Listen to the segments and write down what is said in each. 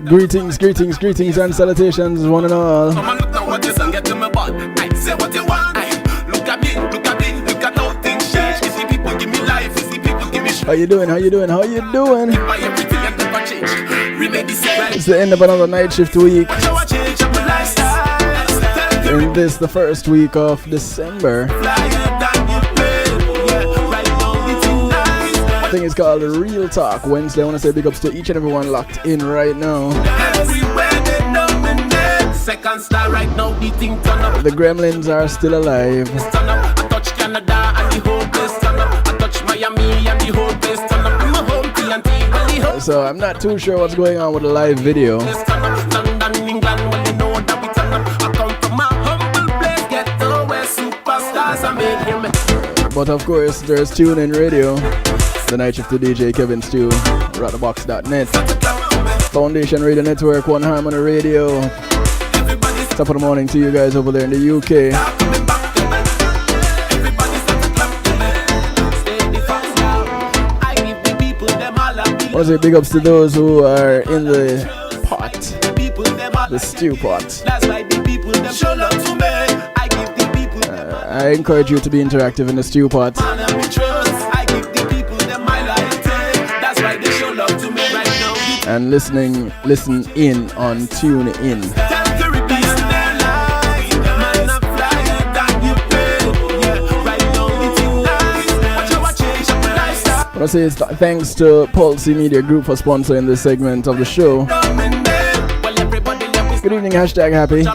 Greetings and salutations, one and all. How you doing? It's the end of another night shift week. And this the first week of December. I think it's called Real Talk Wednesday. I want to say big ups to each and everyone locked in right now. The gremlins are still alive. I touch Canada and the whole place turn up. I touch Miami and the whole place turn up. My home TNT. So I'm not too sure what's going on with the live video. London, England, well, you know that we turn up. I come from my humble place, get to where superstars are made him. But of course, there's TuneIn Radio, the night shift to DJ Kevin Stew, rockthebox.net, Foundation Radio Network, One Harmony Radio. Top of the morning to you guys over there in the UK. I want to say big ups to those who are in the pot, the stew pot. I encourage you to be interactive in the stew pot. And listen in on Tune In. I want to say it's thanks to Pulse Media Group for sponsoring this segment of the show. Good evening, hashtag happy.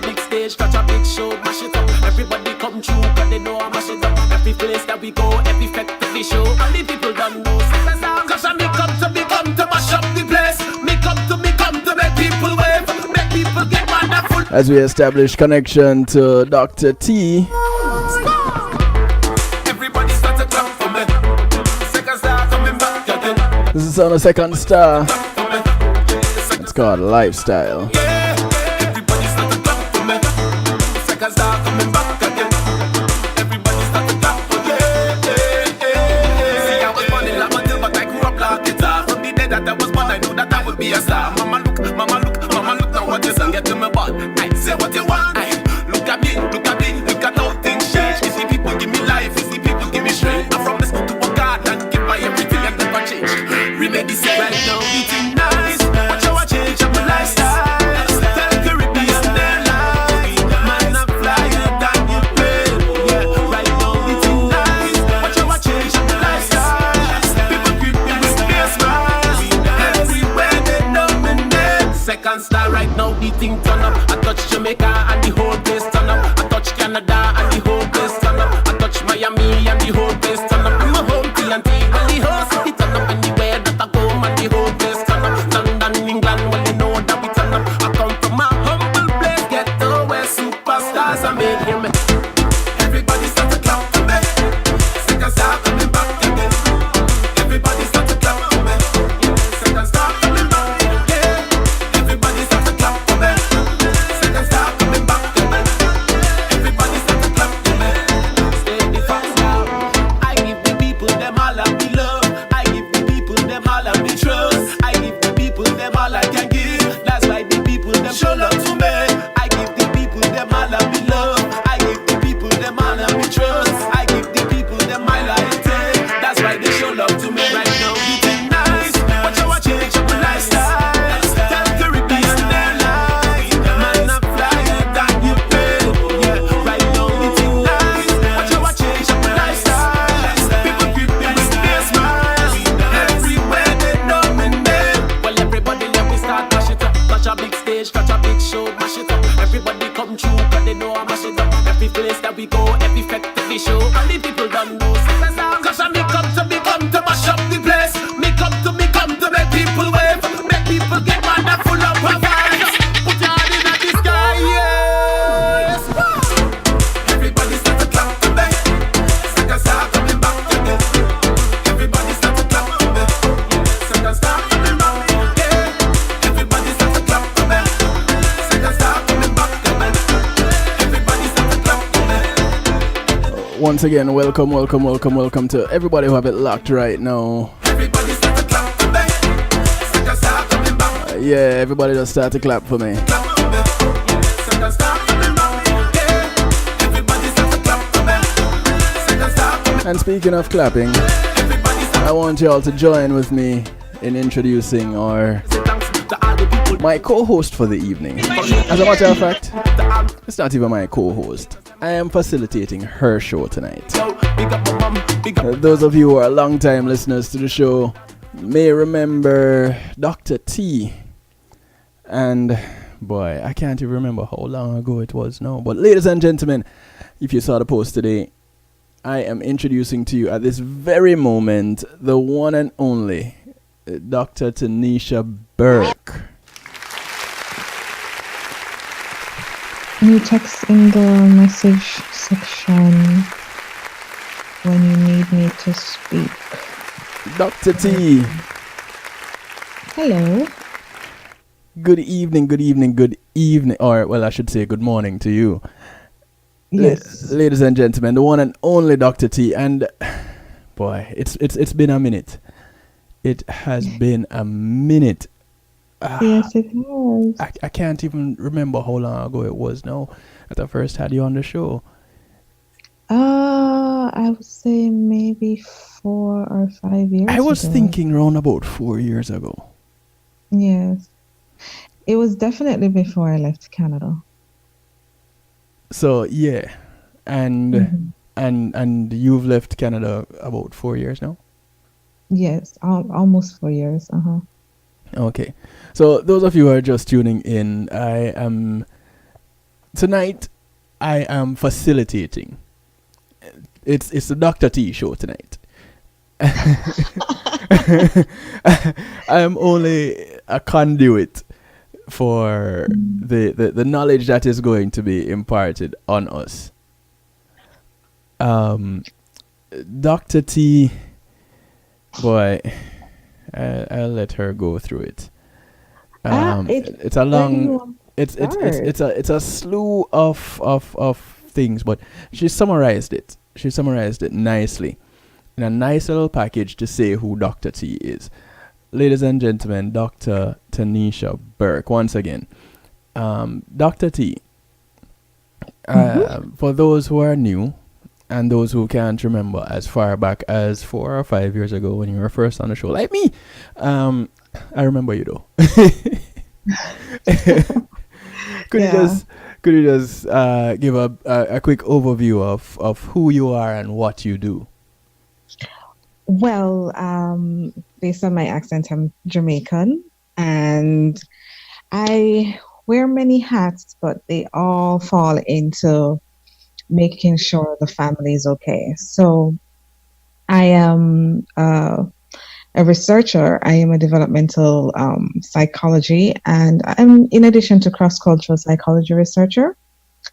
Everybody come true, cause they know I mash it up. Every place that we go, every effective show. And the people don't know. Cause me come to mash up the place. Me come to make people wave. Make people get wonderful. As we establish connection to Dr. T. Everybody start to clap for me. Second star coming back again. This is on a second star. It's called Lifestyle. Everybody start to clap for me. Second star coming back again. Everybody start to clap for me. See, I was born in Lamont, but I grew up like guitar. From the day that I was born, I knew that I would be a star. Mama look, now what is and get to my butt. I say what you want. Look at me, look at how things change. You see people give me life, you see people give me strength. I promise to work hard and give my everything and never change. Remember this right now, eating nice. Watch how I change up my lifestyle. Tell Caribbean their life. Man, I'm flyer than you play. Yeah, right now, eating nice. Watch how I change up my lifestyle. People greet me with their smiles. Everywhere they know me name. Second star right now, the thing turn up. I touch Jamaica and the whole place turn up. I touch Canada and the whole place turn up. I touch Miami and the whole place turn up. My home TNT, well the whole city turn up. Anywhere that I go, man, the whole place turn up. London, England, well you know that we turn up. I come from my humble place, get to where superstars are made him. Everybody start to clap for me. Second star coming back again. Everybody start to clap for me. Second star coming back. Yeah. Everybody start to clap for me. Second star coming back again. Everybody start to clap for me. Steady fast now. I give the people them all I be love. I give the people them all I be trust. I give the people them all I can give. That's why the people them show love to me. I give the people them all I be love. I give the people them all I be trust. I give the people them all I take. That's why they show love to me right now. Eating nice. Watch how I change up my lifestyle. Tell Caribbean their life. Man, I'm flyer than you play. Yeah, right now eating nice. Watch how I change up my lifestyle. People greet me with their smiles. Everywhere they know me name. Well, everybody let me start mash it up. Touch a big stage, touch a big show, mash it up. Everybody come true, cause they know I mash it up. Every place that we go, every effective show. And the people don't know. Cause me come to mash up the place. Me come to make people wave. Make people get wonderful up of vibes. Put your hand in the sky, yes. Everybody start to clap for me. Second star coming back again. Everybody start to clap for me. Second star coming back. Yeah. Everybody start to clap for me. Second star coming back again. Everybody start to clap for me. Once again, welcome to everybody who have it locked right now. Everybody start to clap for me. Second star coming back. Yeah, everybody just start to clap for me. Clap for me. Second start coming back. Yeah. Everybody start to clap for me. Second start coming. And speaking of clapping, Everybody start I want you all to join with me in introducing my co-host for the evening. As a matter of fact, it's not even my co-host. I am facilitating her show tonight. Those of you who are long-time listeners to the show may remember Dr. T. And boy, I can't even remember how long ago it was now. But ladies and gentlemen, if you saw the post today, I am introducing to you at this very moment the one and only Dr. Taniesha Burke. You text in the message section when you need me to speak. Dr. T. Hello. Good evening, good evening, good evening. Or, well, I should say good morning to you. Yes. Ladies and gentlemen, the one and only Dr. T. And, boy, it's been a minute. It has been a minute. Yes, it has. I can't even remember how long ago it was now that I first had you on the show. I would say maybe 4 or 5 years I was ago. thinking around about 4 years ago. Yes. It was definitely before I left Canada. So yeah, and Mhm. and you've left Canada about 4 years now. Yes, almost 4 years. Okay, so those of you who are just tuning in, tonight I am facilitating. It's the Dr. T show tonight. I am only a conduit for the knowledge that is going to be imparted on us. Dr. T, boy, I'll let her go through it. It's a long, it's a slew of things, but she summarized it. She summarized it nicely in a nice little package to say who Dr. T is. Ladies and gentlemen, Dr. Taniesha Burke, once again. Dr. T, for those who are new and those who can't remember as far back as 4 or 5 years ago when you were first on the show, like me, I remember you though. Could you just give a quick overview of who you are and what you do? Well, based on my accent, I'm Jamaican, and I wear many hats, but they all fall into making sure the family is okay. So I am a researcher. I am a developmental psychology, and I'm, in addition to cross-cultural psychology researcher.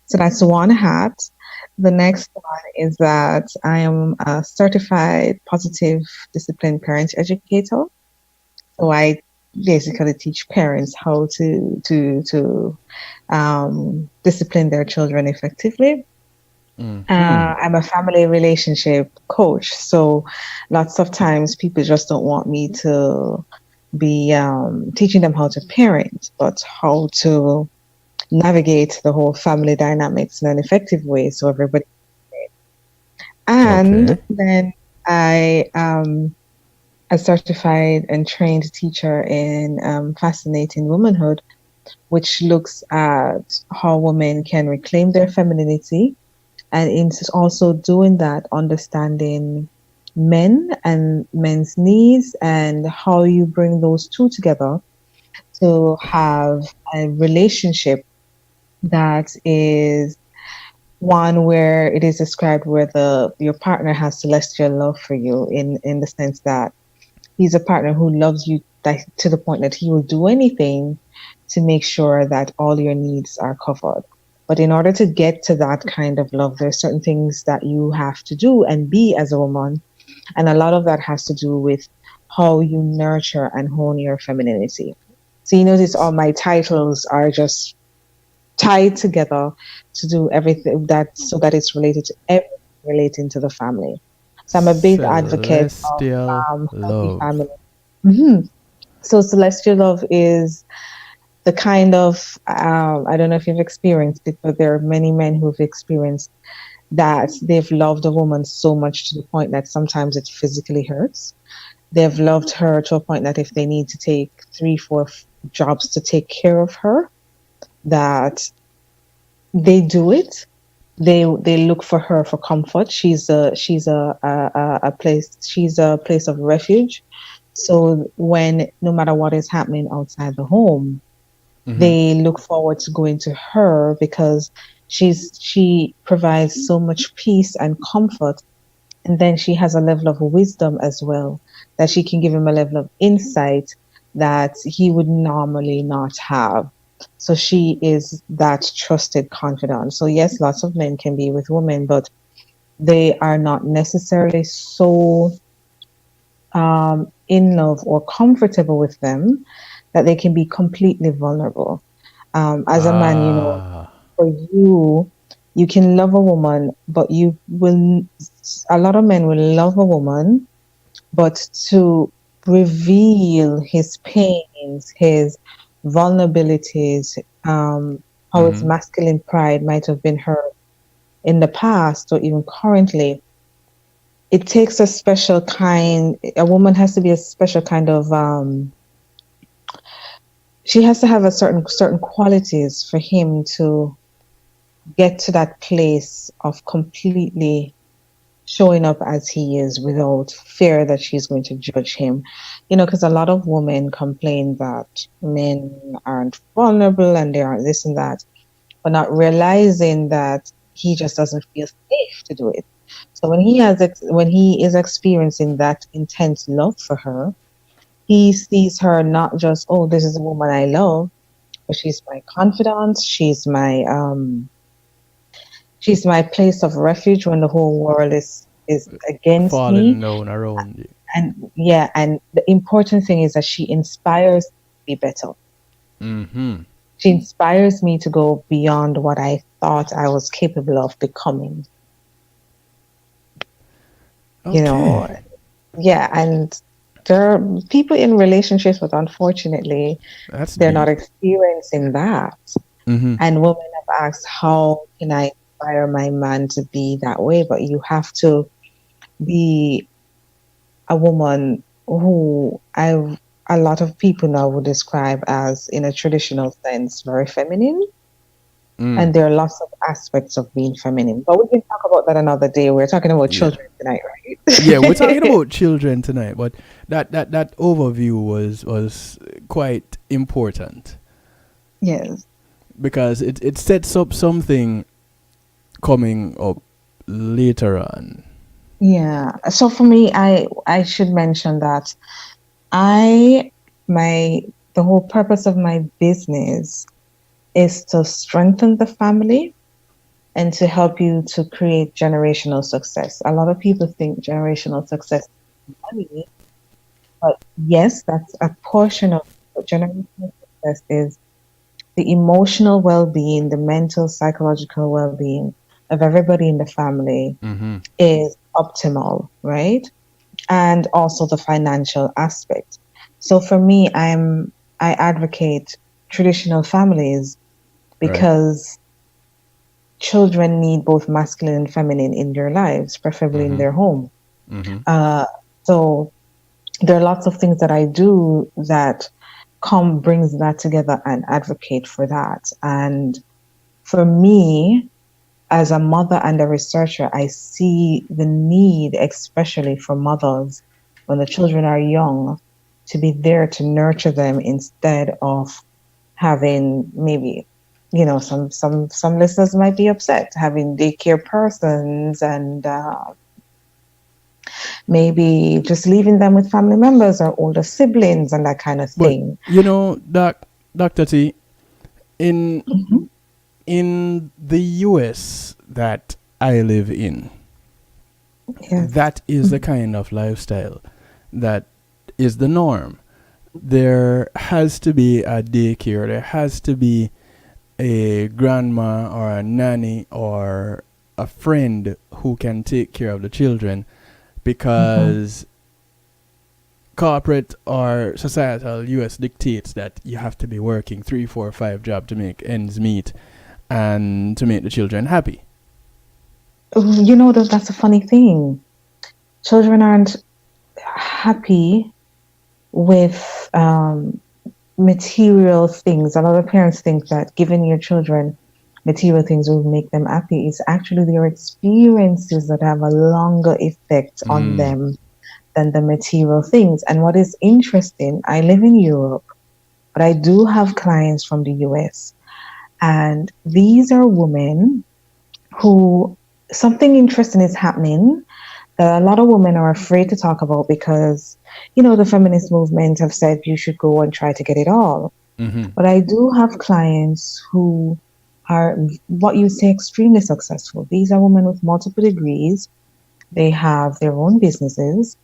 So that's one hat. The next one is that I am a certified positive discipline parent educator. So I basically teach parents how to discipline their children effectively. I'm a family relationship coach. So lots of times people just don't want me to be teaching them how to parent, but how to navigate the whole family dynamics in an effective way so everybody. And then I am a certified and trained teacher in Fascinating Womanhood, which looks at how women can reclaim their femininity, and in also doing that, understanding men and men's needs and how you bring those two together to have a relationship that is one where it is described where your partner has celestial love for you, in the sense that he's a partner who loves you to the point that he will do anything to make sure that all your needs are covered. But in order to get to that kind of love, there are certain things that you have to do and be as a woman. And a lot of that has to do with how you nurture and hone your femininity. So you notice all my titles are just tied together to do everything so that it's related to everything relating to the family. So I'm a big advocate of healthy family. So celestial love is the kind of, I don't know if you've experienced it, but there are many men who've experienced that they've loved a woman so much to the point that sometimes it physically hurts. They've loved her to a point that if they need to take three, four jobs to take care of her, that they do it. They look for her for comfort. She's a place of refuge. So when no matter what is happening outside the home, Mm-hmm. they look forward to going to her because she provides so much peace and comfort, and then she has a level of wisdom as well, that she can give him a level of insight that he would normally not have. So she is that trusted confidant. So yes, lots of men can be with women, but they are not necessarily so in love or comfortable with them that they can be completely vulnerable. As a man, Ah. for you, you can love a woman, but a lot of men will love a woman, but to reveal his pains, his vulnerabilities, how his Mm-hmm. masculine pride might have been hurt in the past or even currently, it takes a woman has to be a special kind of, she has to have a certain qualities for him to get to that place of completely showing up as he is without fear that she's going to judge him. Because a lot of women complain that men aren't vulnerable and they aren't this and that, but not realizing that he just doesn't feel safe to do it. So when he is experiencing that intense love for her, he sees her not just, oh, this is a woman I love, but she's my confidant. She's my place of refuge when the whole world is against me. Falling down around you. And yeah, and the important thing is that she inspires me to be better. Mm-hmm. She inspires me to go beyond what I thought I was capable of becoming. You know, Okay. yeah, and there are people in relationships, but unfortunately, That's they're not deep. experiencing that. Mm-hmm. And women have asked, how can I inspire my man to be that way? But you have to be a woman who a lot of people now would describe as, in a traditional sense, very feminine. Mm. And there are lots of aspects of being feminine. But we can talk about that another day. We're talking about Yeah. children tonight, Yeah, we're talking right? about children tonight, but that overview was quite important Yes. because it sets up something coming up later on. Yeah. So for me, I should mention that I my the whole purpose of my business is to strengthen the family and to help you to create generational success. A lot of people think generational success is money, but yes, that's a portion of it. But generational success is the emotional well-being, the mental, psychological well-being of everybody in the family Mm-hmm. is optimal, right? And also the financial aspect. So for me, I advocate traditional families Right. because children need both masculine and feminine in their lives, preferably in Mm-hmm. their home. Mm-hmm. Uh, so there are lots of things that I do that come brings that together and advocate for that. And for me, as a mother and a researcher, I see the need, especially for mothers when the children are young, to be there to nurture them instead of having maybe, some listeners might be upset having daycare persons and maybe just leaving them with family members or older siblings and that kind of But thing. Dr. T, in Hmm. in the US that I live in, Yes. that is the kind of lifestyle that is the norm. There has to be a daycare, there has to be a grandma or a nanny or a friend who can take care of the children Hmm. because corporate or societal US dictates that you have to be working 3, 4, 5 jobs to make ends meet and to make the children happy. That's a funny thing. Children aren't happy with material things. A lot of parents think that giving your children material things will make them happy. It's actually their experiences that have a longer effect on them than the material things. And what is interesting, I live in Europe, but I do have clients from the US. And these are women who something interesting is happening that a lot of women are afraid to talk about because, the feminist movement have said you should go and try to get it all. But I do have clients who are what you say extremely successful. These are women with multiple degrees. They have their own businesses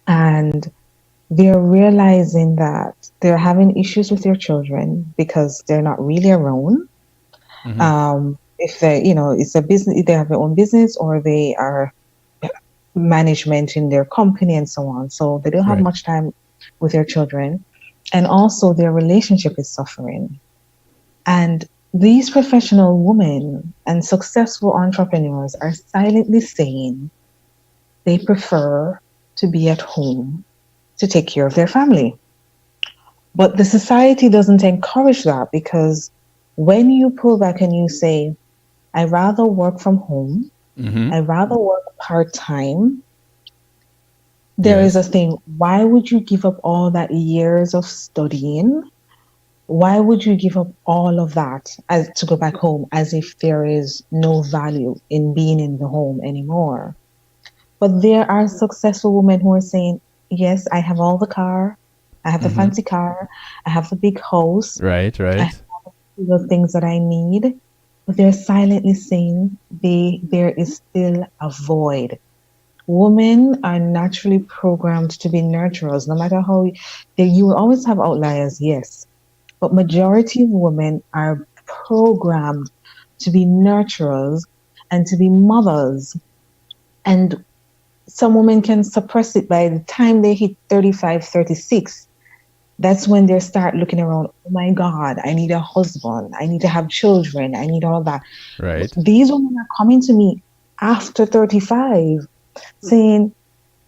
and they're realizing that they're having issues with their children because they're not really around. If they, it's a business, they have their own business or they are management in their company and so on. So they don't have much time with their children. And also their relationship is suffering. And these professional women and successful entrepreneurs are silently saying they prefer to be at home to take care of their family. But the society doesn't encourage that because when you pull back and you say, I rather work from home, I rather work part-time, there is a thing, why would you give up all that years of studying? Why would you give up all of that as to go back home as if there is no value in being in the home anymore? But there are successful women who are saying, yes, I have all the car, I have the fancy car, I have the big house, I have the things that I need. But they're silently saying there is still a void. Women are naturally programmed to be nurturers, no matter how you will always have outliers, yes. But majority of women are programmed to be nurturers and to be mothers. And some women can suppress it by the time they hit 35, 36. That's when they start looking around, oh my God, I need a husband. I need to have children. I need all that. Right. These women are coming to me after 35 saying,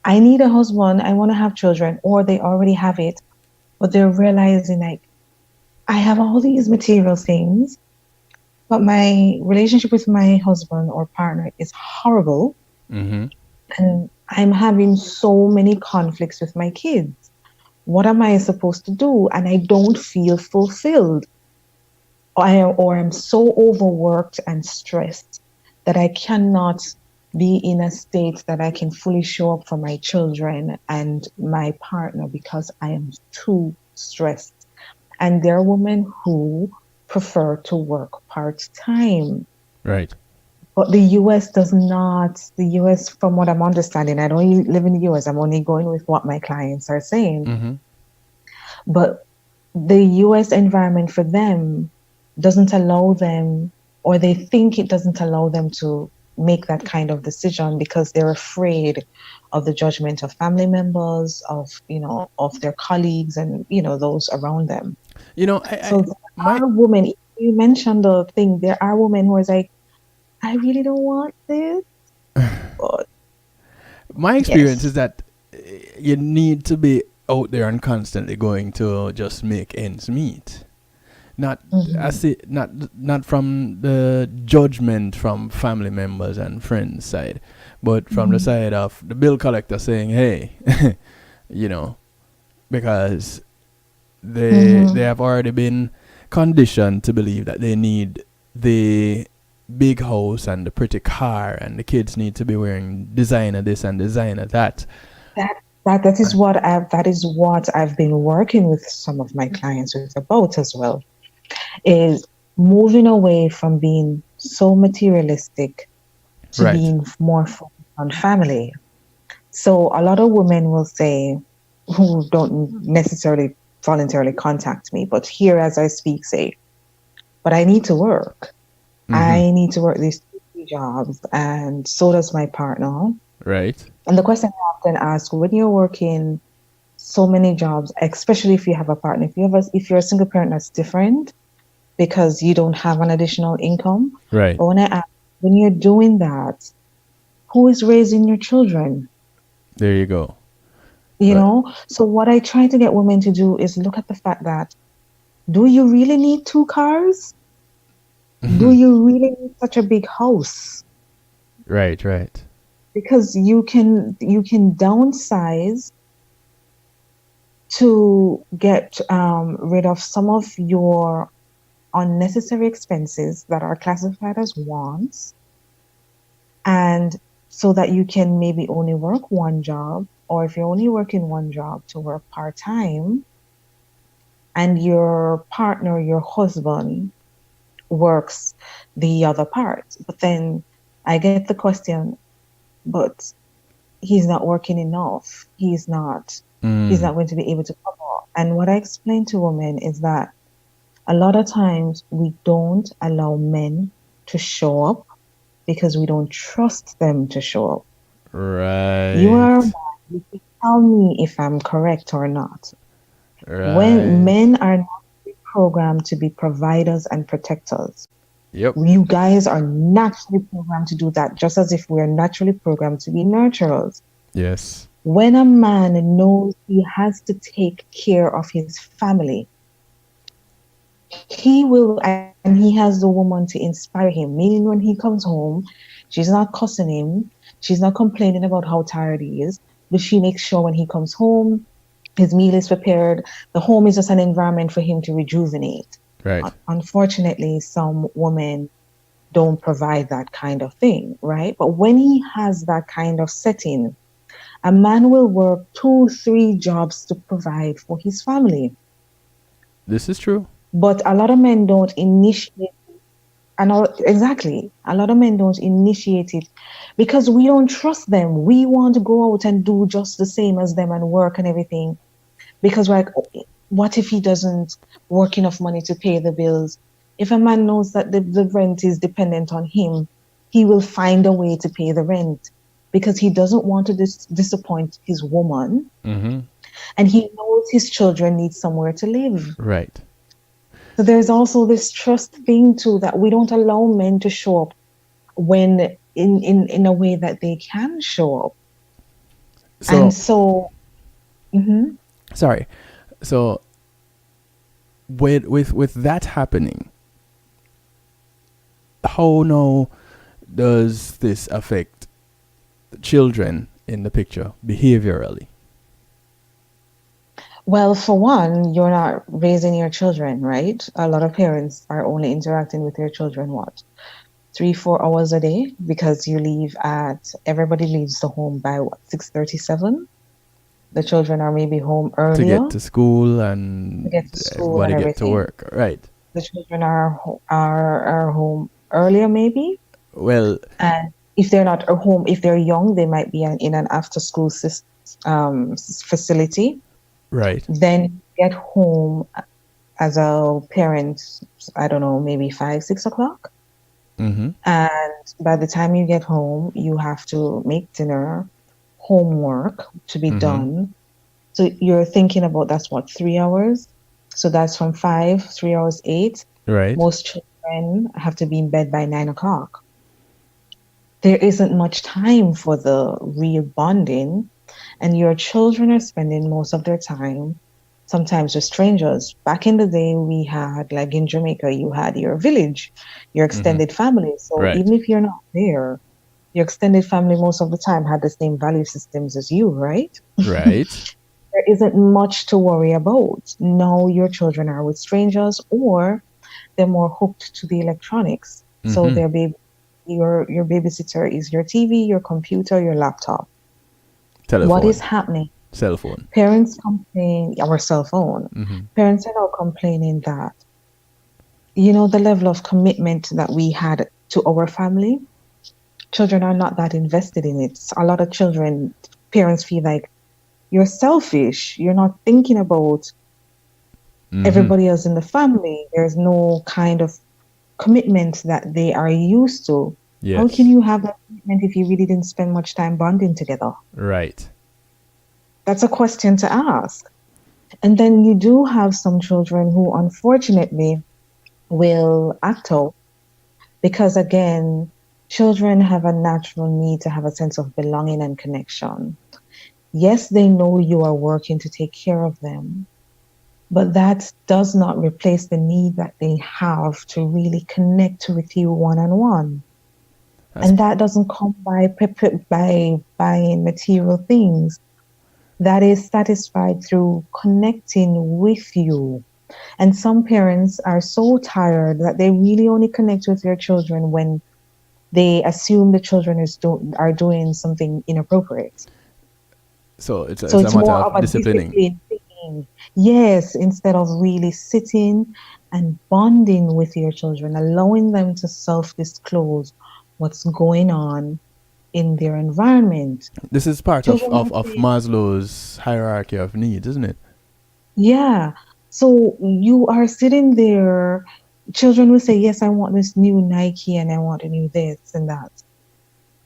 I need a husband. I want to have children. Or they already have it. But they're realizing like, I have all these material things, but my relationship with my husband or partner is horrible. And I'm having so many conflicts with my kids. What am I supposed to do? And I don't feel fulfilled. Or I'm so overworked and stressed that I cannot be in a state that I can fully show up for my children and my partner because I am too stressed. And there are women who prefer to work part-time. Right. But the US does not. The US, from what I'm understanding, I don't live in the US. I'm only going with what my clients are saying. But the US environment for them doesn't allow them, or they think it doesn't allow them to make that kind of decision because they're afraid of the judgment of family members, of their colleagues and those around them. Women, you mentioned the thing, there are women who are like, I really don't want this. But my experience is that you need to be out there and constantly going to just make ends meet. Not not from the judgment from family members and friends side, but from the side of the bill collector saying, hey, because they have already been conditioned to believe that they need the big house and the pretty car and the kids need to be wearing designer this and designer that. That is what I've been working with some of my clients with about as well, is moving away from being so materialistic to being more focused on family. So a lot of women will say, who don't necessarily voluntarily contact me, but here as I speak say, but I need to work. I need to work these 2 jobs and so does my partner. Right. And the question I often ask, when you're working so many jobs, especially if you have a partner. If you're a single parent, that's different because you don't have an additional income. Right. But when you're doing that, who is raising your children? There you go. You But know? So what I try to get women to do is look at the fact that, do you really need two cars? Do you really need such a big house? right, right. Because you can downsize to get rid of some of your unnecessary expenses that are classified as wants, and so that you can maybe only work one job, or if you're only working one job, to work part time, and your partner, your husband, works the other part. But then I get the question, but he's not working enough. He's not going to be able to cover. And what I explain to women is that a lot of times we don't allow men to show up because we don't trust them to show up. You are a Right. man, you can tell me if I'm correct or not. When Right. men are not programmed to be providers and protectors, Yep. you guys are naturally programmed to do that, just as if we're naturally programmed to be nurturers. Yes. When a man knows he has to take care of his family, he will, and he has the woman to inspire him. Meaning, when he comes home, she's not cussing him, she's not complaining about how tired he is, but she makes sure when he comes home, his meal is prepared. The home is just an environment for him to rejuvenate. Right. Unfortunately, some women don't provide that kind of thing, right? But when he has that kind of setting, a man will work 2, 3 jobs to provide for his family. This is true. But a lot of men don't initiate, exactly. A lot of men don't initiate it because we don't trust them. We want to go out and do just the same as them and work and everything because we're like, what if he doesn't work enough money to pay the bills? If a man knows that the rent is dependent on him, he will find a way to pay the rent because he doesn't want to disappoint his woman, Mm-hmm. and he knows his children need somewhere to live. Right. So there's also this trust thing too, that we don't allow men to show up when in a way that they can show up. And So so mhm. sorry. So with that happening, how now does this affect the children in the picture behaviorally? Well, for one, you're not raising your children, right? A lot of parents are only interacting with their children, what, 3, 4 hours a day, because everybody leaves the home by what, 6:37. The children are maybe home To earlier get to school to and get to school and everybody get to everything. work. Right. The children are home earlier, maybe, Well, and if they're not at home, if they're young, they might be in an after-school facility. right. Then you get home as a parent, I don't know, maybe 5, 6 o'clock. Mm-hmm. And by the time you get home, you have to make dinner, homework to be Mm-hmm. done. So you're thinking about, that's what, 3 hours? So that's from 3 hours, 8. Right. Most children have to be in bed by 9 o'clock. There isn't much time for the real bonding, and your children are spending most of their time sometimes with strangers. Back in the day, we had, like in Jamaica, you had your village, your Mm-hmm. extended family. So Right. even if you're not there, your extended family most of the time had the same value systems as you, right? Right. There isn't much to worry about. Now your children are with strangers, or they're more hooked to the electronics. So Mm-hmm. your babysitter is your TV, your computer, your laptop. What is Telephone. happening? Cell phone. Parents complain, our cell phone. Mm-hmm. Parents are now complaining that, the level of commitment that we had to our family, children are not that invested in it. A lot of parents feel like you're selfish. You're not thinking about Mm-hmm. everybody else in the family. There's no kind of commitment that they are used to. How can Yes. you have that commitment if you really didn't spend much time bonding together? Right. That's a question to ask. And then you do have some children who unfortunately will act out because, again, children have a natural need to have a sense of belonging and connection. Yes, they know you are working to take care of them, but that does not replace the need that they have to really connect with you one-on-one. And that doesn't come by buying material things. That is satisfied through connecting with you. And some parents are so tired that they really only connect with their children when they assume the children are doing something inappropriate. So it's So a it's matter more of of a disciplining. discipline thing. Yes, instead of really sitting and bonding with your children, allowing them to self-disclose what's going on in their environment. This is part Children might of say, Maslow's hierarchy of needs, isn't it? yeah. So you are sitting there, children will say, yes, I want this new Nike and I want a new this and that.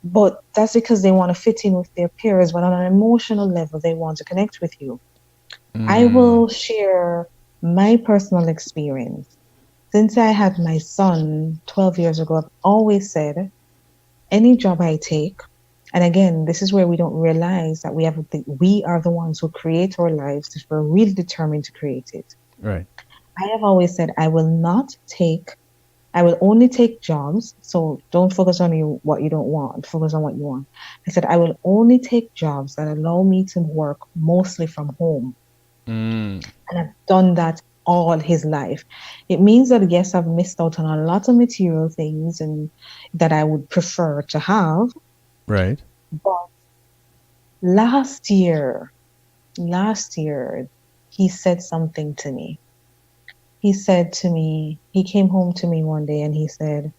But that's because they want to fit in with their peers, but on an emotional level, they want to connect with you. I will share my personal experience. Since I had my son 12 years ago, I've always said, any job I take, and again, this is where we don't realize that we are the ones who create our lives if we're really determined to create it. Right. I have always said I will only take jobs. So don't focus on what you don't want, focus on what you want. I said I will only take jobs that allow me to work mostly from home. And I've done that all his life. It means that yes, I've missed out on a lot of material things and that I would prefer to have. Right. But last year, he said something to me. He came home to me one day and he said,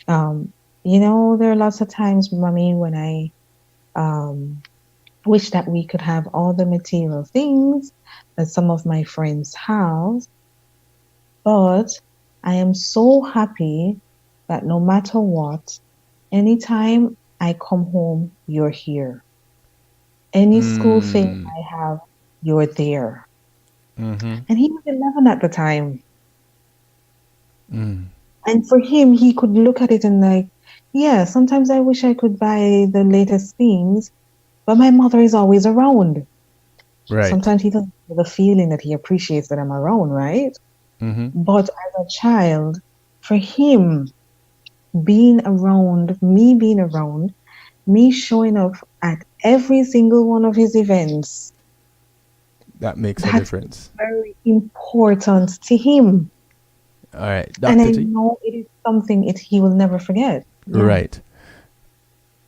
there are lots of times, Mommy, when I wish that we could have all the material things that some of my friends have, but I am so happy that no matter what, anytime I come home, you're here. Any school thing I have, you're there. And he was 11 at the time. And for him, he could look at it and like, yeah, sometimes I wish I could buy the latest things, but my mother is always around. Right. Sometimes he doesn't have the feeling that he appreciates that I'm around, right? But as a child, for him, being around, me showing up at every single one of his events, that makes a difference. Very important to him. All right, Dr. And I know it is something he will never forget. Yeah. Right.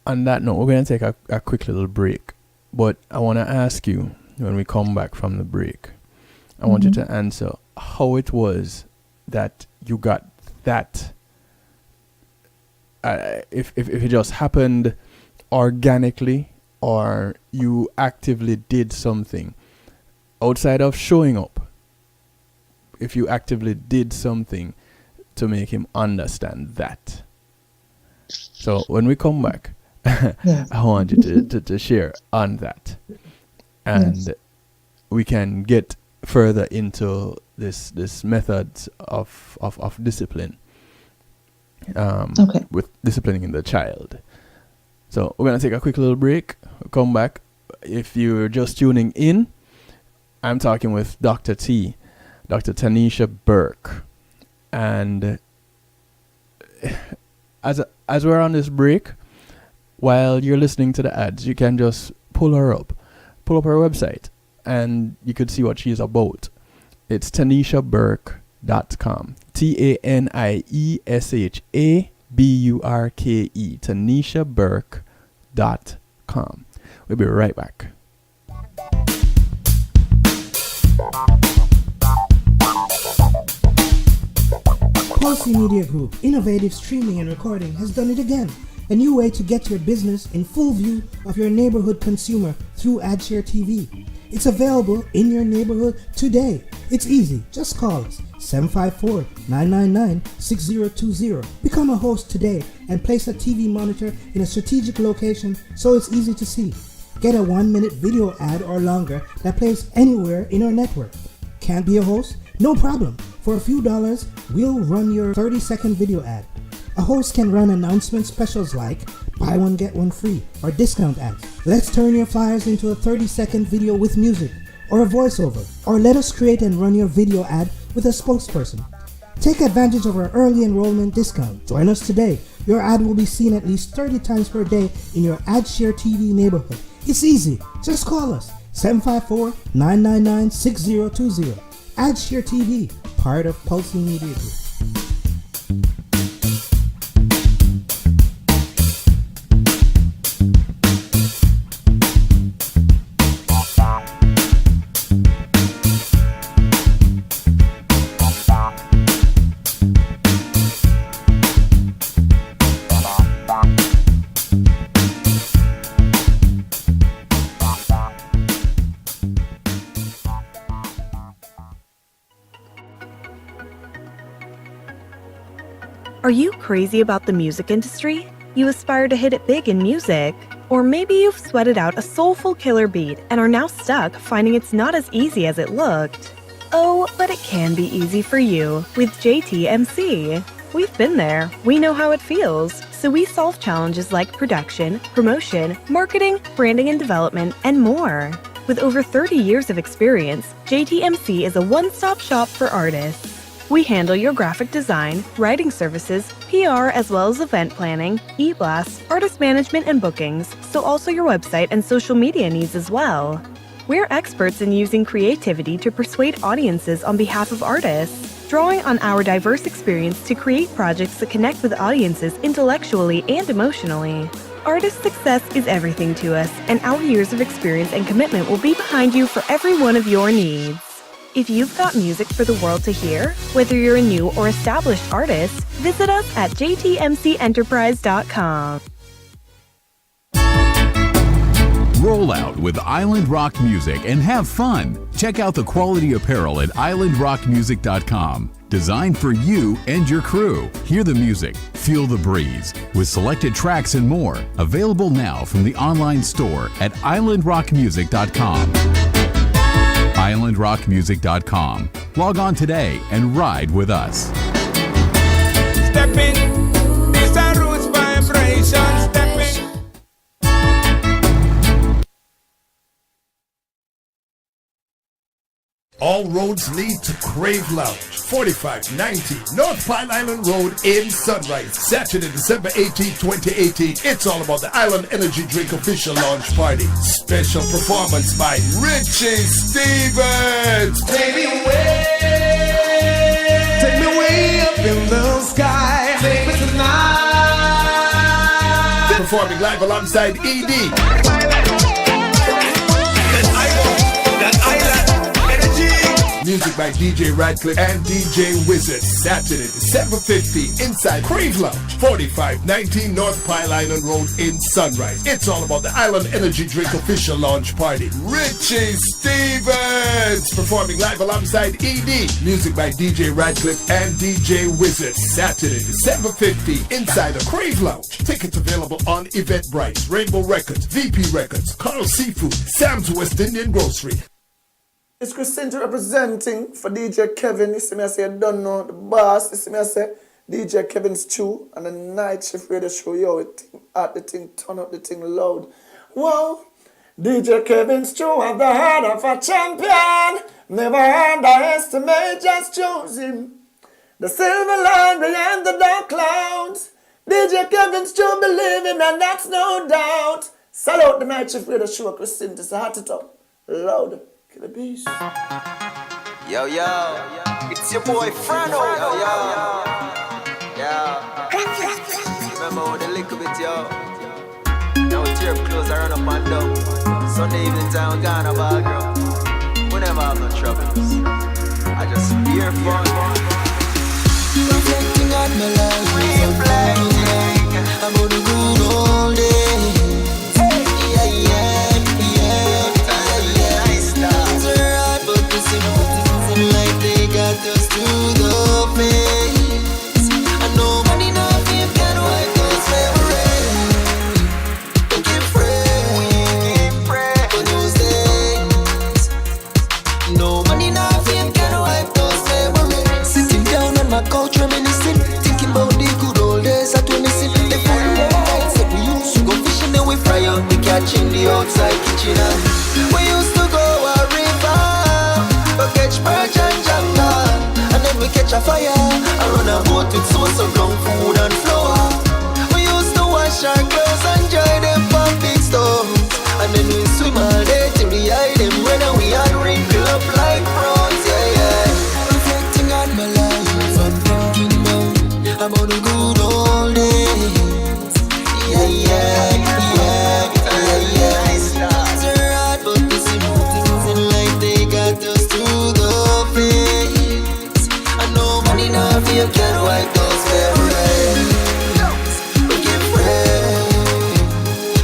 On that note, we're going to take a quick little break. But I want to ask you, when we come back from the break, I want you to answer how it was that you got that. If it just happened organically or you actively did something outside of showing up, if you actively did something to make him understand that. So when we come back, yes. I want you to share on that. And we can get further into this methods of discipline. With disciplining the child. So we're going to take a quick little break. We'll come back. If you're just tuning in, I'm talking with Dr. Taniesha Burke. And as we're on this break, while you're listening to the ads, you can just pull up her website, and you could see what she's about. It's TanieshaBurke.com. TANIESHABURKE. TanieshaBurke.com. We'll be right back. Quality Media Group, innovative streaming and recording, has done it again. A new way to get your business in full view of your neighborhood consumer through AdShare TV. It's available in your neighborhood today. It's easy. Just call us 754-999-6020. Become a host today and place a TV monitor in a strategic location so it's easy to see. Get a 1-minute video ad or longer that plays anywhere in our network. Can't be a host? No problem. For a few dollars, we'll run your 30-second video ad. A host can run announcement specials like buy one get one free or discount ads. Let's turn your flyers into a 30-second video with music or a voiceover, or let us create and run your video ad with a spokesperson. Take advantage of our early enrollment discount. Join us today. Your ad will be seen at least 30 times per day in your AdShare TV neighborhood. It's easy. Just call us 754-999-6020. AdShare TV, part of Pulsing Media Group. Are you crazy about the music industry? You aspire to hit it big in music? Or maybe you've sweated out a soulful killer beat and are now stuck finding it's not as easy as it looked. Oh, but it can be easy for you with JTMC. We've been there. We know how it feels. So we solve challenges like production, promotion, marketing, branding and development, and more. With over 30 years of experience, JTMC is a one-stop shop for artists. We handle your graphic design, writing services, PR, as well as event planning, e-blasts, artist management, and bookings, so also your website and social media needs as well. We're experts in using creativity to persuade audiences on behalf of artists, drawing on our diverse experience to create projects that connect with audiences intellectually and emotionally. Artist success is everything to us, and our years of experience and commitment will be behind you for every one of your needs. If you've got music for the world to hear, whether you're a new or established artist, visit us at jtmcenterprise.com. Roll out with Island Rock Music and have fun. Check out the quality apparel at islandrockmusic.com. Designed for you and your crew. Hear the music, feel the breeze, with selected tracks and more. Available now from the online store at islandrockmusic.com. islandrockmusic.com. Log on today and ride with us. Step in, this a roots vibration. Step in. All roads lead to Crave Lounge, 4590 North Pine Island Road in Sunrise. Saturday, December 18, 2018. It's all about the Island Energy Drink official launch party. Special performance by Richie Stevens. Take me way up in the sky. Take me tonight. Performing live alongside ED. Music by DJ Radcliffe and DJ Wizard. Saturday, December 15, inside Crave Lounge, 4519 North Pine Island Road in Sunrise. It's all about the Island Energy Drink official launch party. Richie Stevens performing live alongside ED. Music by DJ Radcliffe and DJ Wizard. Saturday, December 15, inside the Crave Lounge. Tickets available on Eventbrite, Rainbow Records, VP Records, Carl Seafood, Sam's West Indian Grocery. It's Christina representing for DJ Kevin. You see me, I say, I don't know the boss. You see me, I say, DJ Kevin's Stew and the night shift radio show. Yo, it at the thing, turn up the thing loud. Whoa, DJ Kevin's Stew at the heart of a champion. Never underestimate, just choose him. The silver line behind the dark clouds. DJ Kevin's Stew, believe him, and that's no doubt. Salute the night shift radio show, Christina. It's a hot it up, loud. The beast. Yo, it's your boy Frano. Yo. Remember when the little bit, yo. Now with your clothes, I run up and down. Sunday evening time, gone about, girl. We never have no troubles. I just hear fun. Reflecting on my life, reflecting about the good old days. Like they got us through the face. And nobody knows if can wipe those memories. We keep praying, a fire. I run a boat with sauce of long food and flour. We used to wash our clothes and dry them from big stones. And then we swim all day till we hide them when we had wrinkle up like prawns, yeah, yeah. Reflecting on my life, I'm thinking about the good old days. Yeah, yeah, yeah, yeah, yeah. Times are hard, but the simple things in life, they got us through the face. And no money now for you can wipe those memories. We can pray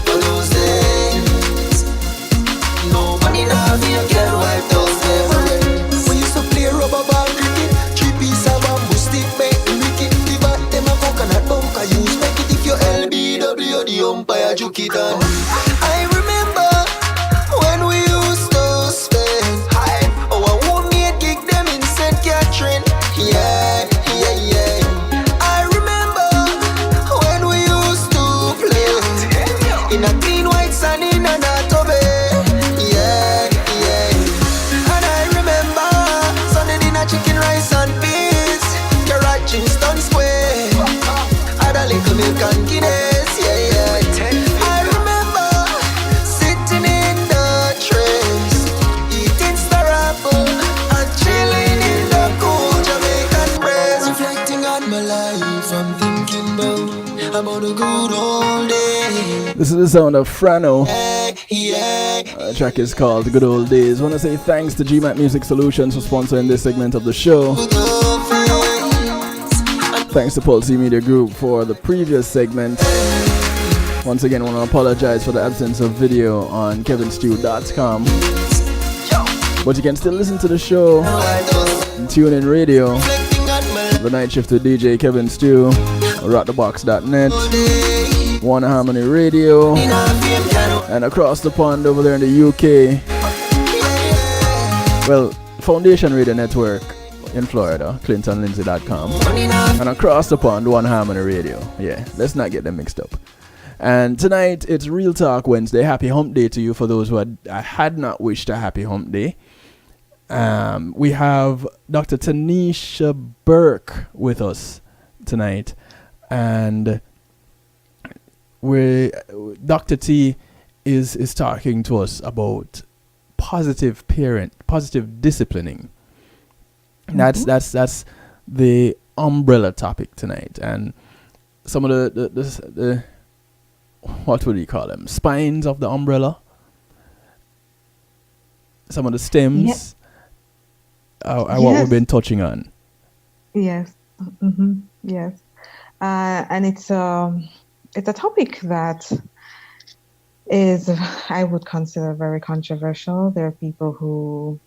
for those days. No money now for you can wipe those memories. We used to play rubber ball cricket, 3 pieces of bamboo stick, make the wicket. The bat them a coconut bunker, use make it if you LBW, the umpire juke it on. I remember when we used to spend our homemade gig them in St. Catherine. Yeah, yeah, yeah. I remember when we used to play in a clean white sun in an Atobe. Yeah, yeah. And I remember Sunday dinner chicken rice and peas, carrot Kingston Square, had a little milk and Guinness. Yeah, yeah. I remember sitting in the trains, eating star apple and chilling in the cool Jamaican breeze. Reflecting on my life, I'm thinking about the good old days. This is the sound of Frano. Yeah, The track is called Good Old Days. I want to say thanks to GMAT Music Solutions for sponsoring this segment of the show. Thanks to Pulse Media Group for the previous segment. Once again, I want to apologize for the absence of video on kevinstew.com. But you can still listen to the show and tune in radio. The Night Shift with DJ Kevin Stew, rockthebox.net, One Harmony Radio, and across the pond over there in the UK. Well, Foundation Radio Network in Florida, clintonlindsay.com, and across the pond, One Harmony Radio. Yeah, let's not get them mixed up. And tonight, it's Real Talk Wednesday. Happy Hump Day to you for those who had not wished a happy Hump Day. We have Dr. Taniesha Burke with us tonight. And Dr. T is talking to us about positive disciplining. Mm-hmm. That's the umbrella topic tonight, and some of the what would you call them, spines of the umbrella, some of the stems, are what we've been touching on. Yes. Mm-hmm. Yes. And it's a topic that is, I would consider, very controversial. There are people who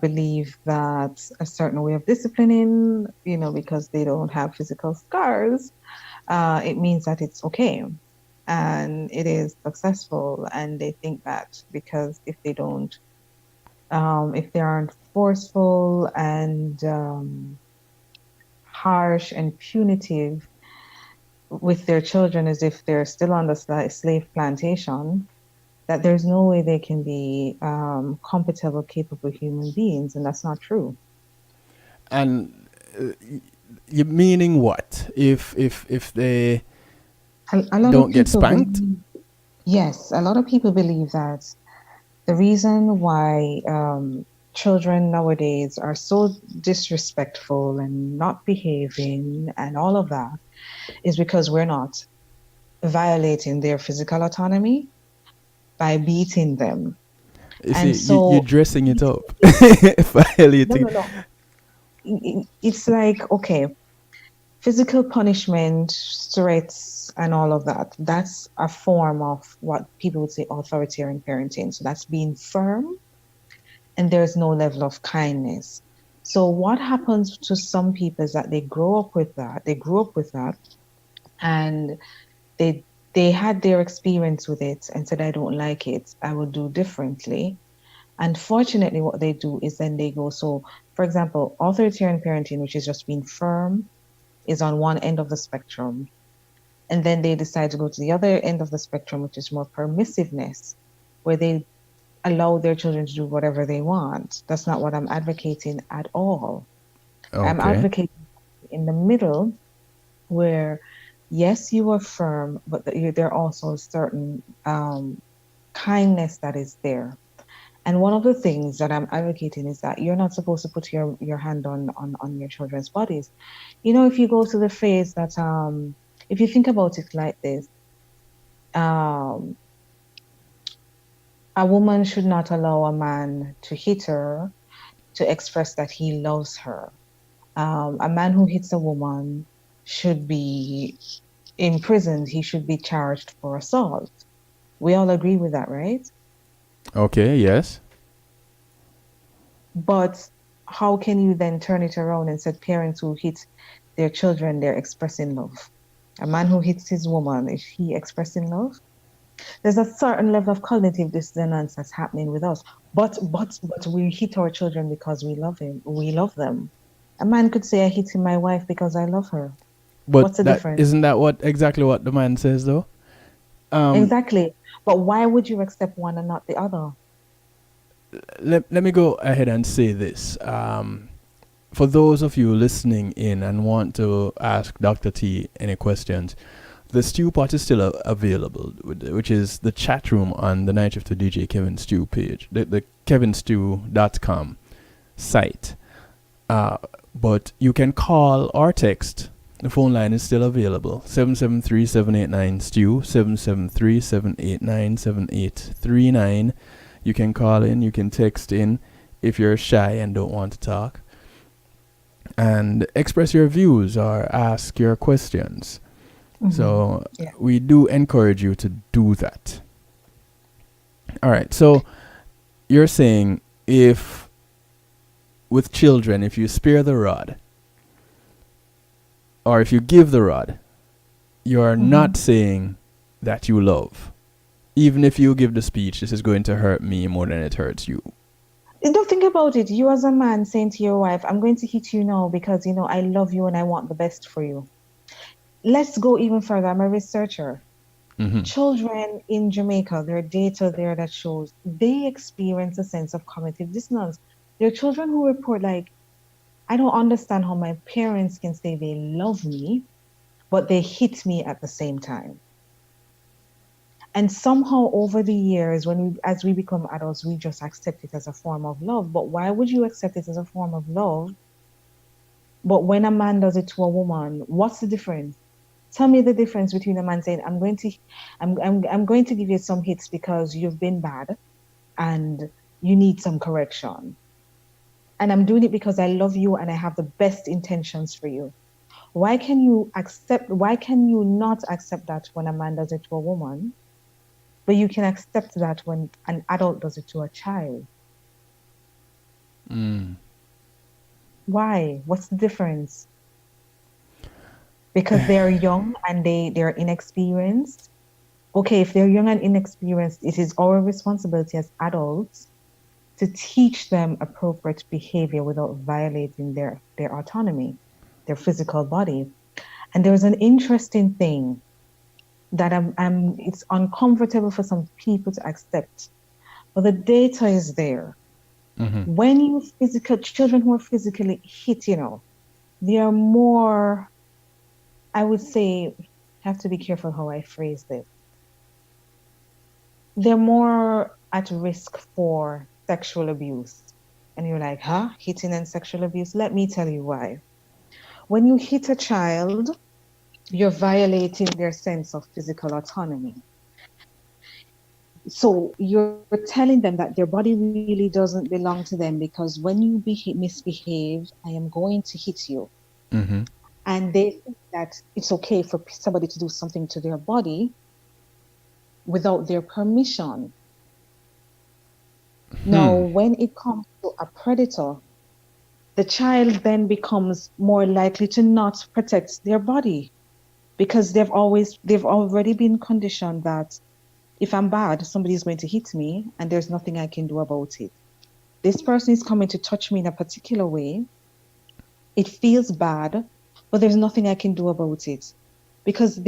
believe that a certain way of disciplining, because they don't have physical scars, it means that it's okay and it is successful. And they think that because if they aren't forceful and harsh and punitive with their children as if they're still on the slave plantation, that there's no way they can be competent, capable human beings, and that's not true. And you meaning what? If they don't get spanked? Yes, a lot of people believe that the reason why children nowadays are so disrespectful and not behaving and all of that is because we're not violating their physical autonomy by beating them. You're dressing it up. Violating. No. It's like, okay, physical punishment, threats, and all of that, that's a form of what people would say authoritarian parenting. So that's being firm, and there's no level of kindness. So what happens to some people is that they grew up with that, and they had their experience with it and said, I don't like it, I will do differently. Unfortunately, what they do is then they go, so for example, authoritarian parenting, which is just being firm, is on one end of the spectrum. And then they decide to go to the other end of the spectrum, which is more permissiveness, where they allow their children to do whatever they want. That's not what I'm advocating at all. I'm Okay. advocating in the middle where, yes, you are firm, but there are also certain kindness that is there. And one of the things that I'm advocating is that you're not supposed to put your hand on your children's bodies. You know, if you go to the phase that if you think about it like this, um, a woman should not allow a man to hit her to express that he loves her. A man who hits a woman should be imprisoned. He should be charged for assault. We all agree with that, right? Okay. Yes. But how can you then turn it around and say parents who hit their children, they're expressing love? A man who hits his woman, is he expressing love? There's a certain level of cognitive dissonance that's happening with us. But we hit our children because we love him. We love them. A man could say, I hit my wife because I love her. But What's the that difference? isn't that what exactly what the man says though. Exactly. But why would you accept one and not the other? Let me go ahead and say this. For those of you listening in and want to ask Dr. T any questions, the stew pot is still available, which is the chat room on the Night Shift to DJ Kevin Stew page, the kevinstew.com site. But you can call or text. The phone line is still available. 773-789-STEW, 773-789-7839. You can call in, you can text in if you're shy and don't want to talk. And express your views or ask your questions. Mm-hmm. So we do encourage you to do that. All right. So you're saying if with children, if you spare the rod or if you give the rod, you're not saying that you love. Even if you give the speech, this is going to hurt me more than it hurts you. Don't think about it. You as a man saying to your wife, I'm going to hit you now because, you know, I love you and I want the best for you. Let's go even further. I'm a researcher. Children in Jamaica, there are data there that shows they experience a sense of cognitive dissonance. There are children who report like, I don't understand how my parents can say they love me, but they hit me at the same time. And somehow over the years, as we become adults, we just accept it as a form of love. But why would you accept it as a form of love? But when a man does it to a woman, what's the difference? Tell me the difference between a man saying, I'm going to give you some hits because you've been bad and you need some correction. And I'm doing it because I love you and I have the best intentions for you. Why can you not accept that when a man does it to a woman, but you can accept that when an adult does it to a child? Why? What's the difference? Because they're young and they're inexperienced. Okay, if they're young and inexperienced, it is our responsibility as adults to teach them appropriate behavior without violating their autonomy, their physical body. And there's an interesting thing that it's uncomfortable for some people to accept, but the data is there. When children who are physically hit, they are more, I would say, have to be careful how I phrase this. They're more at risk for sexual abuse. And you're like, hitting and sexual abuse? Let me tell you why. When you hit a child, you're violating their sense of physical autonomy. So you're telling them that their body really doesn't belong to them because when you misbehave, I am going to hit you. And they think that it's okay for somebody to do something to their body without their permission. Now, when it comes to a predator, the child then becomes more likely to not protect their body because they've already been conditioned that if I'm bad, somebody's going to hit me and there's nothing I can do about it. This person is coming to touch me in a particular way. It feels bad, but there's nothing I can do about it because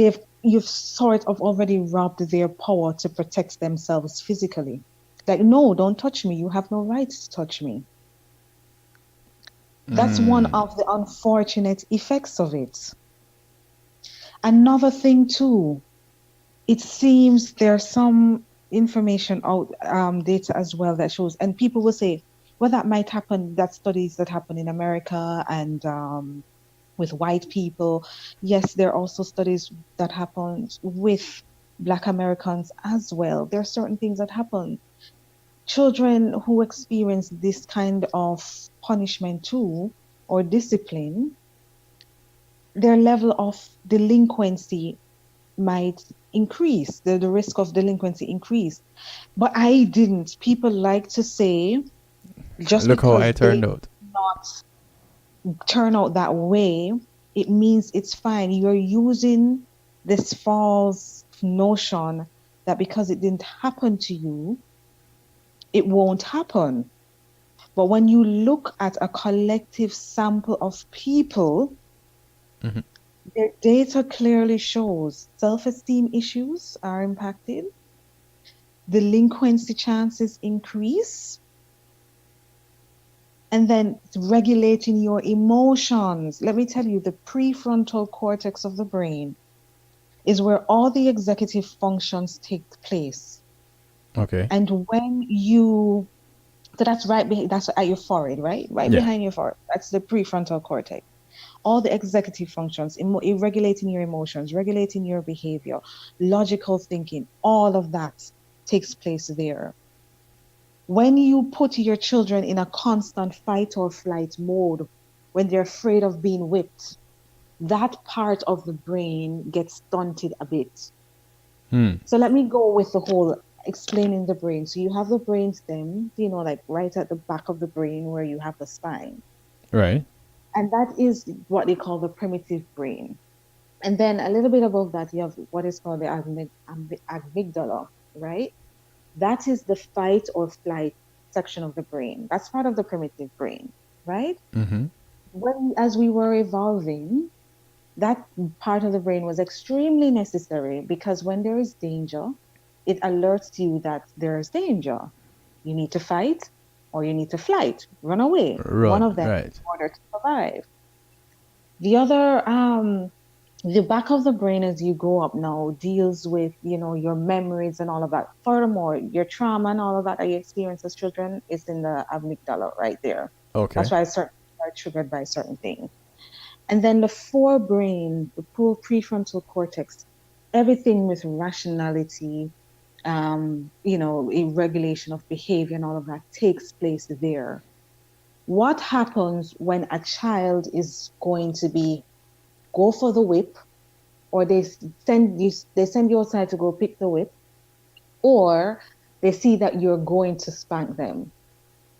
you've sort of already robbed their power to protect themselves physically. Like, no, don't touch me. You have no right to touch me. That's one of the unfortunate effects of it. Another thing too, it seems there's some information out, data as well that shows, and people will say, well, that might happen, that studies that happen in America and with white people. Yes, there are also studies that happen with Black Americans as well. There are certain things that happen. Children who experience this kind of punishment too, or discipline, their level of delinquency might increase, the risk of delinquency increase. But I didn't. People like to say, just Look how because I they turned out. not turn out that way, it means it's fine. You're using this false notion that because it didn't happen to you, it won't happen. But when you look at a collective sample of people, their data clearly shows self-esteem issues are impacted, delinquency chances increase, and then regulating your emotions. Let me tell you, the prefrontal cortex of the brain is where all the executive functions take place. Okay. And when you, so that's right behind, that's at your forehead, right? Right behind your forehead. That's the prefrontal cortex. All the executive functions, regulating your emotions, regulating your behavior, logical thinking, all of that takes place there. When you put your children in a constant fight or flight mode, when they're afraid of being whipped, that part of the brain gets stunted a bit. So let me go with the whole explaining the brain. So you have the brain stem, like right at the back of the brain where you have the spine. Right. And that is what they call the primitive brain. And then a little bit above that, you have what is called the amygdala, right? That is the fight or flight section of the brain. That's part of the primitive brain, right? As we were evolving, that part of the brain was extremely necessary because when there is danger, it alerts you that there is danger. You need to fight or you need to flight, run away. One of them in order to survive. The other, the back of the brain as you grow up now deals with, your memories and all of that. Furthermore, your trauma and all of that you experience as children is in the amygdala right there. Okay. That's why certain people are triggered by certain things. And then the forebrain, the prefrontal cortex, everything with rationality, a regulation of behavior and all of that takes place there. What happens when a child is going to go for the whip, or they send you outside to go pick the whip, or they see that you're going to spank them?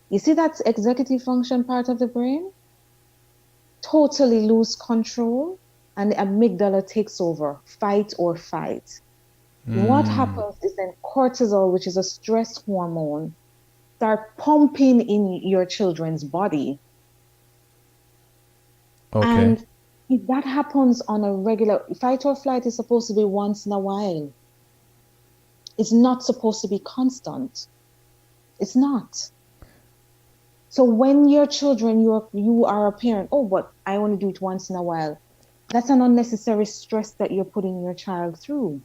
You see that executive function part of the brain? Totally lose control, and the amygdala takes over, fight or fight. What happens is then cortisol, which is a stress hormone, start pumping in your children's body. Okay. And if that happens on a regular, fight or flight is supposed to be once in a while. It's not supposed to be constant. It's not. So when your children, you are a parent, but I only do it once in a while. That's an unnecessary stress that you're putting your child through.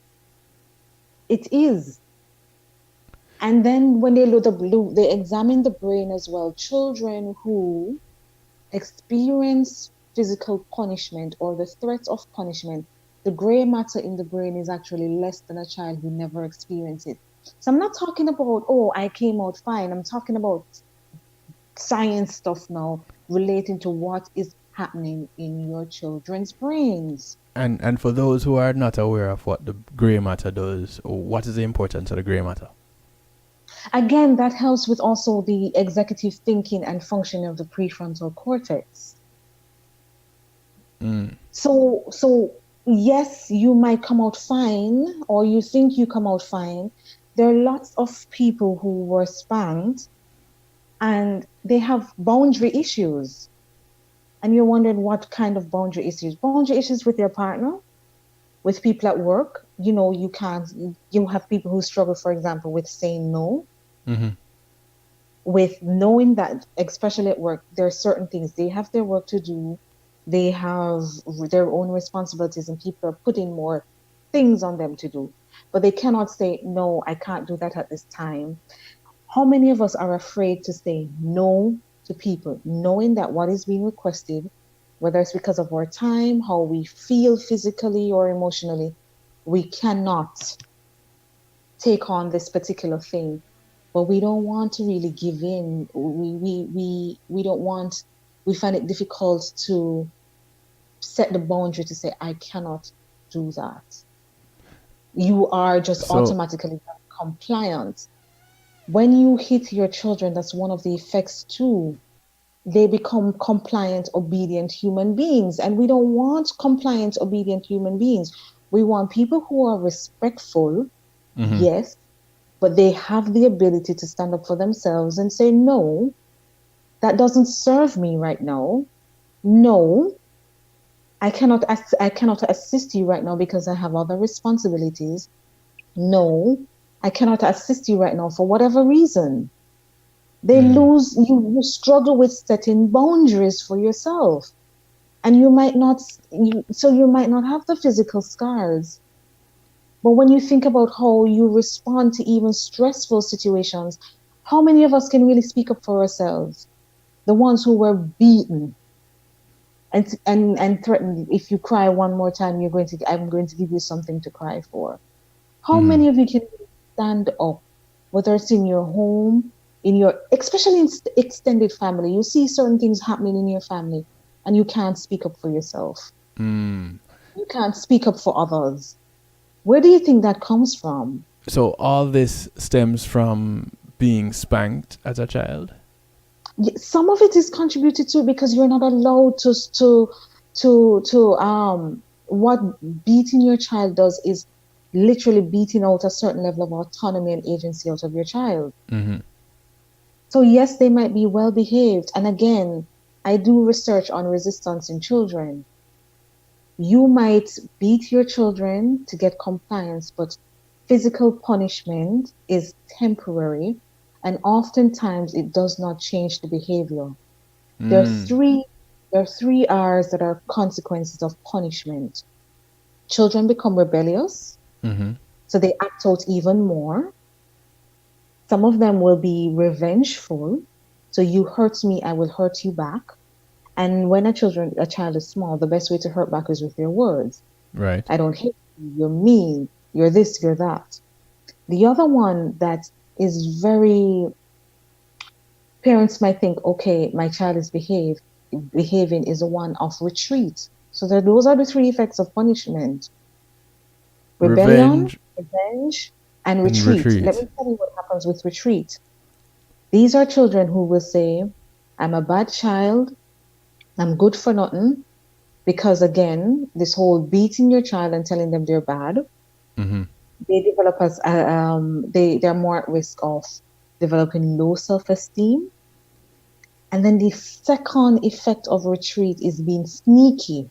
It is. And then when they examine the brain as well, children who experience physical punishment or the threat of punishment, the gray matter in the brain is actually less than a child who never experienced it. So I'm not talking about, I came out fine. I'm talking about science stuff now relating to what is happening in your children's brains. And for those who are not aware of what the gray matter does, what is the importance of the gray matter? Again, that helps with also the executive thinking and functioning of the prefrontal cortex. So yes, you might come out fine, or you think you come out fine. There are lots of people who were spanked and they have boundary issues. And you're wondering what kind of boundary issues? Boundary issues with your partner, with people at work. You have people who struggle, for example, with saying no. with knowing that, especially at work, there are certain things they have their work to do, they have their own responsibilities, and people are putting more things on them to do. But they cannot say, no, I can't do that at this time. How many of us are afraid to say no to people, knowing that what is being requested, whether it's because of our time, how we feel physically or emotionally, we cannot take on this particular thing, but we don't want to really give in. We don't want, we find it difficult to set the boundary to say, I cannot do that. You are just automatically compliant. When you hit your children, that's one of the effects too. They become compliant, obedient human beings. And we don't want compliant, obedient human beings. We want people who are respectful, yes, but they have the ability to stand up for themselves and say, no, that doesn't serve me right now. No, I cannot assist you right now because I have other responsibilities. No, I cannot assist you right now for whatever reason. They lose, you struggle with setting boundaries for yourself. And you might not have the physical scars. But when you think about how you respond to even stressful situations, how many of us can really speak up for ourselves? The ones who were beaten and threatened, if you cry one more time, I'm going to give you something to cry for. How many of you can stand up, whether it's in your home, especially in extended family? You see certain things happening in your family and you can't speak up for yourself. You can't speak up for others. Where do you think that comes from? So all this stems from being spanked as a child? Some of it is contributed to because you're not allowed what beating your child does is literally beating out a certain level of autonomy and agency out of your child. So yes, they might be well behaved. And again, I do research on resistance in children. You might beat your children to get compliance, but physical punishment is temporary, and oftentimes it does not change the behavior. There are three R's that are consequences of punishment. Children become rebellious, so they act out even more. Some of them will be revengeful, so you hurt me, I will hurt you back. And when a child is small, the best way to hurt back is with their words. Right. I don't hate you, you're mean, you're this, you're that. The other one that is parents might think, okay, my child is behaving is the one of retreat. So those are the three effects of punishment. Rebellion, revenge, and retreat. Let me tell you what happens with retreat. These are children who will say, I'm a bad child, I'm good for nothing, because again, this whole beating your child and telling them they're bad, they develop as they're more at risk of developing low self-esteem. And then the second effect of retreat is being sneaky,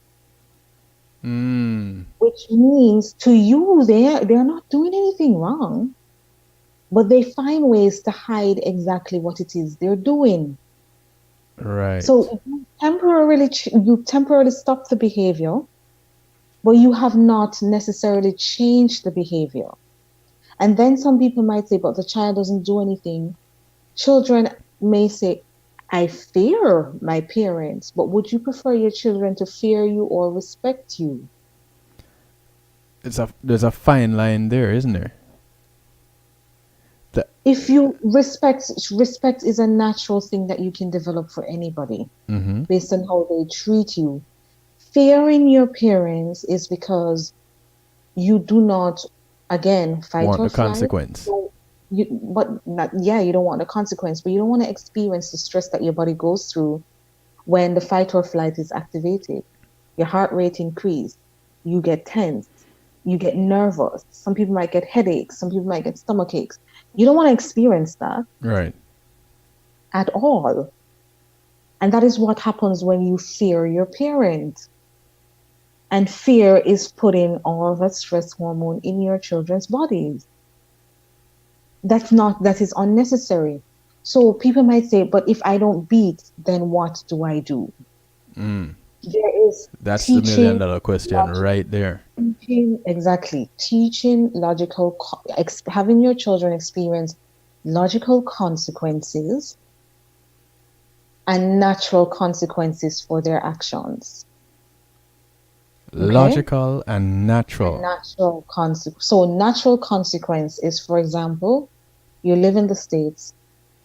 which means to you they're not doing anything wrong, but they find ways to hide exactly what it is they're doing. Right. So you temporarily stop the behavior, but you have not necessarily changed the behavior. And then some people might say, but the child doesn't do anything. Children may say, I fear my parents, but would you prefer your children to fear you or respect you? There's a fine line there, isn't there? If you respect is a natural thing that you can develop for anybody based on how they treat you. Fearing your parents is because you do not, again, fight want or the flight. consequence. You don't want the consequence, but you don't want to experience the stress that your body goes through when the fight or flight is activated. Your heart rate increases, you get tense, you get nervous. Some people might get headaches, some people might get stomach aches. You don't want to experience that. Right. At all. And that is what happens when you fear your parent. And fear is putting all that stress hormone in your children's bodies. That is unnecessary. So people might say, but if I don't beat, then what do I do? There is That's the million teaching, dollar question right there. exactly, teaching logical, having your children experience logical consequences and natural consequences for their actions. Okay? Logical and And natural. natural consequence. So natural consequence is, for example, you live in the States,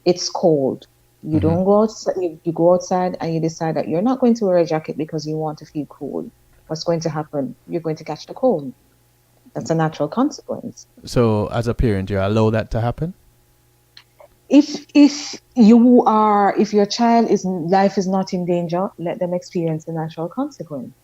it's cold. You don't go outside, you go outside and you decide that you're not going to wear a jacket because you want to feel cool. What's going to happen? You're going to catch the cold. That's a natural consequence. So as a parent, you allow that to happen? If your child life is not in danger, let them experience the natural consequence.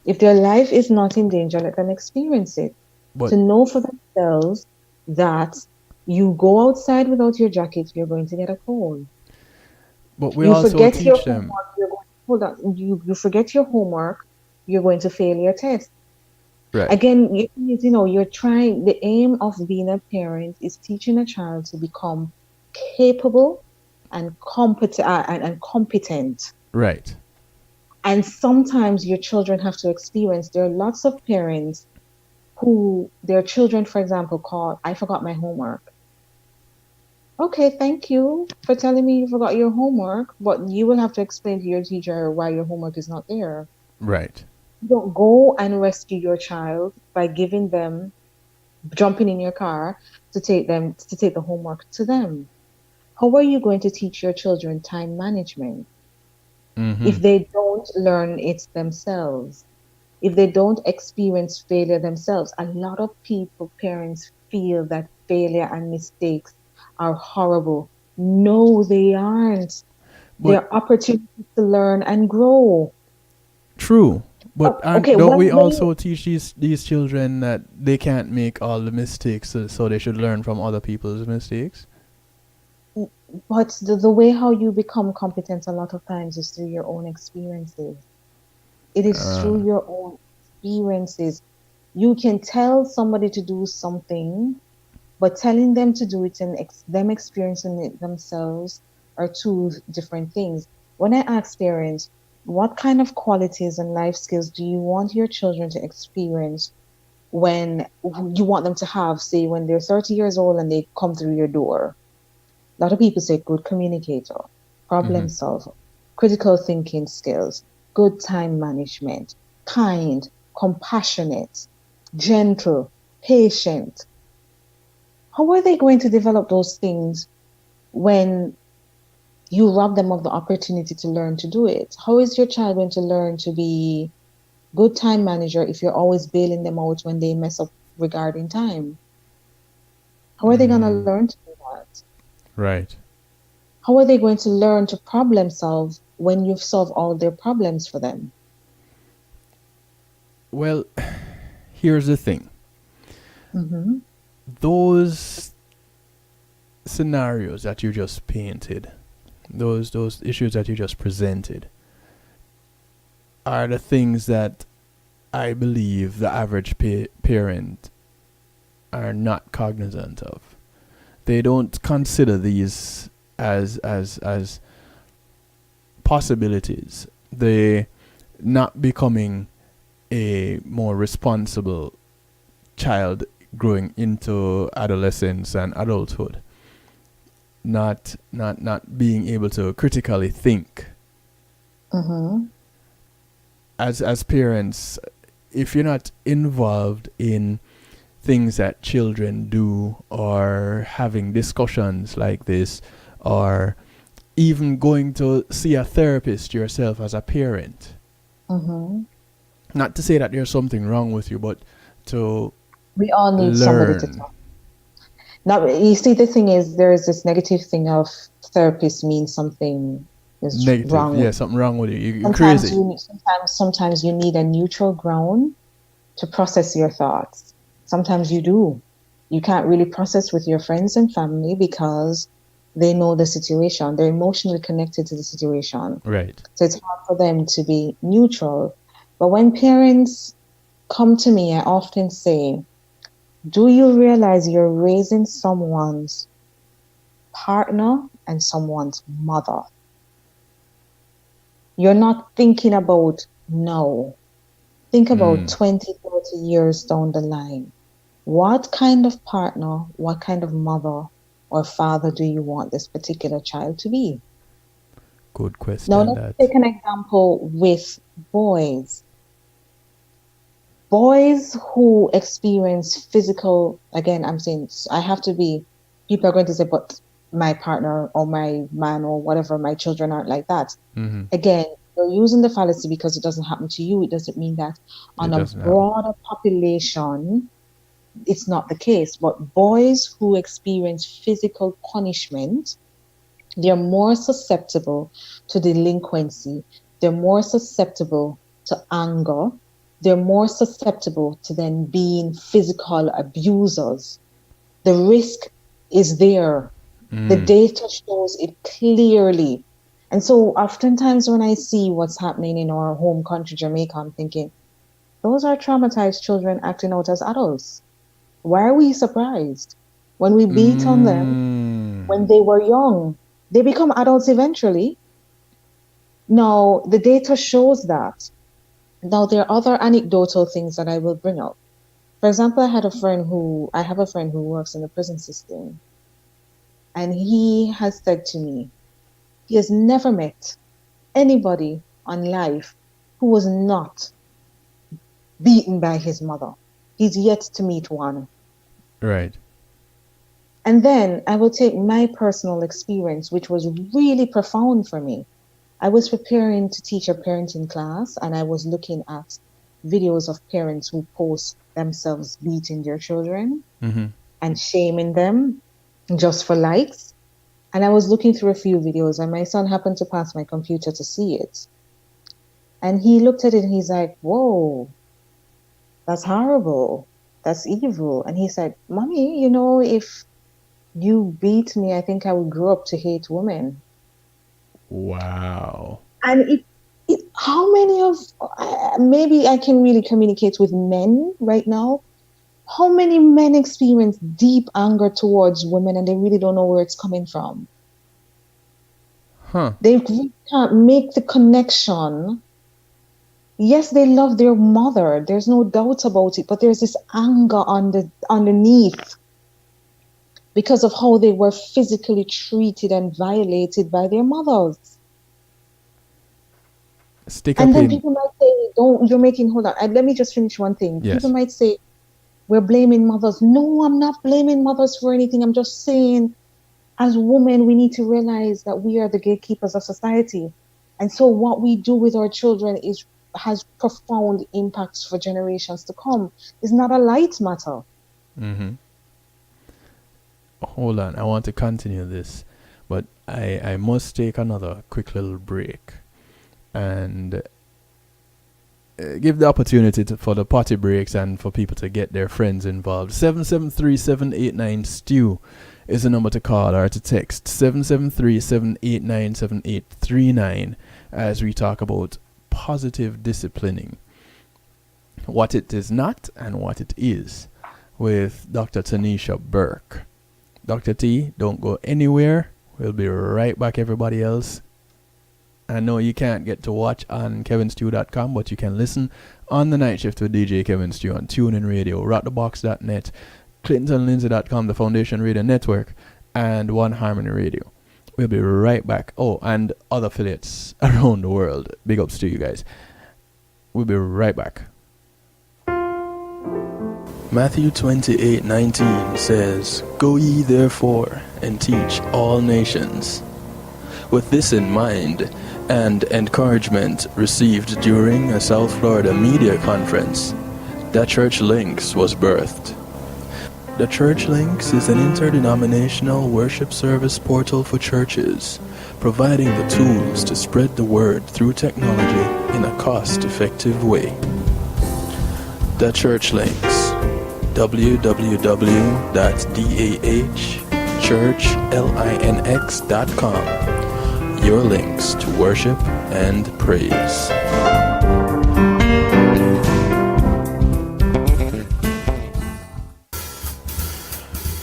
If their life is not in danger, let them experience it. But To know for themselves that you go outside without your jacket, you're going to get a cold. we You also forget your teach them. homework, hold on. You forget your homework, you're going to fail your test. Right. Again, you're trying. The aim of being a parent is teaching a child to become capable and competent. Right. And sometimes your children have to experience. There are lots of parents who their children, for example, call, I forgot my homework. Okay, thank you for telling me you forgot your homework, but you will have to explain to your teacher why your homework is not there. Right. Don't go and rescue your child by jumping in your car to take the homework to them. How are you going to teach your children time management if they don't learn it themselves? If they don't experience failure themselves? A lot of parents feel that failure and mistakes are horrible. No, they aren't. They're opportunities to learn and grow. True. But Okay, don't we also teach these children that they can't make all the mistakes, so they should learn from other people's mistakes? But the way how you become competent a lot of times is through your own experiences. It is through your own experiences. You can tell somebody to do something, but telling them to do it and them experiencing it themselves are two different things. When I ask parents, what kind of qualities and life skills do you want your children to experience when you want them to have, say, when they're 30 years old and they come through your door? A lot of people say good communicator, problem solver, critical thinking skills, good time management, kind, compassionate, gentle, patient. How are they going to develop those things when you rob them of the opportunity to learn to do it? How is your child going to learn to be good time manager if you're always bailing them out when they mess up regarding time? How are they going to learn to do that? Right. How are they going to learn to problem solve when you've solved all their problems for them? Well, here's the thing. Those scenarios that you just painted, those issues that you just presented, are the things that I believe the average parent are not cognizant of. They don't consider these as possibilities. They not becoming a more responsible child growing into adolescence and adulthood. Not being able to critically think. As parents, if you're not involved in things that children do, or having discussions like this, or even going to see a therapist yourself as a parent. Not to say that there's something wrong with you, but to we all need learn. somebody to talk. Now, you see, the thing is, there is this negative thing of therapist means something is Negative. wrong. Yeah, something wrong with you. You're crazy. Sometimes you need a neutral ground to process your thoughts. Sometimes you do. You can't really process with your friends and family because they know the situation. They're emotionally connected to the situation. Right. So it's hard for them to be neutral. But when parents come to me, I often say, do you realize you're raising someone's partner and someone's mother. You're not thinking about now. Think about 20, 30 years down the line. What kind of partner, what kind of mother or father do you want this particular child to be? Good question. Now, let's take an example with boys. Boys who experience physical, again, I'm saying, I have to be, people are going to say, but my partner or my man or whatever, my children aren't like that. Again, you're using the fallacy because it doesn't happen to you. It doesn't mean that on a broader population, it's not the case. But boys who experience physical punishment, they're more susceptible to delinquency. They're more susceptible to anger. They're more susceptible to then being physical abusers. The risk is there. The data shows it clearly. And so oftentimes when I see what's happening in our home country, Jamaica, I'm thinking, those are traumatized children acting out as adults. Why are we surprised? When we beat on them when they were young, they become adults eventually. Now, the data shows that. Now, there are other anecdotal things that I will bring up. For example, I have a friend who works in the prison system. And he has said to me, he has never met anybody on life who was not beaten by his mother. He's yet to meet one. Right. And then I will take my personal experience, which was really profound for me. I was preparing to teach a parenting class, and I was looking at videos of parents who post themselves beating their children and shaming them just for likes. And I was looking through a few videos, and my son happened to pass my computer to see it. And he looked at it and he's like, whoa, that's horrible. That's evil. And he said, Mommy, you know, if you beat me, I think I would grow up to hate women. Wow. And how many of, maybe I can really communicate with men right now. How many men experience deep anger towards women and they really don't know where it's coming from? They can't make the connection. Yes, they love their mother. There's no doubt about it. But there's this anger underneath because of how they were physically treated and violated by their mothers. And then people might say, hold on, let me just finish one thing. Yes. People might say, we're blaming mothers. No, I'm not blaming mothers for anything. I'm just saying, as women, we need to realize that we are the gatekeepers of society. And so what we do with our children has profound impacts for generations to come. It's not a light matter. Hold on, I want to continue this, but I must take another quick little break and give the opportunity for the party breaks and for people to get their friends involved. 773-789-STEW is the number to call or to text. 773-789-7839 as we talk about positive disciplining, what it is not and what it is, with Dr. Taniesha Burke. Dr. T, don't go anywhere. We'll be right back, everybody else. I know you can't get to watch on kevinstew.com, but you can listen on the night shift with DJ Kevin Stew on TuneIn Radio, rockthebox.net, clintonlindsay.com, the Foundation Radio Network, and One Harmony Radio. We'll be right back. Oh, and other affiliates around the world. Big ups to you guys. We'll be right back. Matthew 28:19 says, "Go ye therefore and teach all nations." With this in mind, and encouragement received during a South Florida media conference, The Church Links was birthed. The Church Links is an interdenominational worship service portal for churches, providing the tools to spread the word through technology in a cost-effective way. The Church Links, www.dahchurchlinx.com. Your links to worship and praise.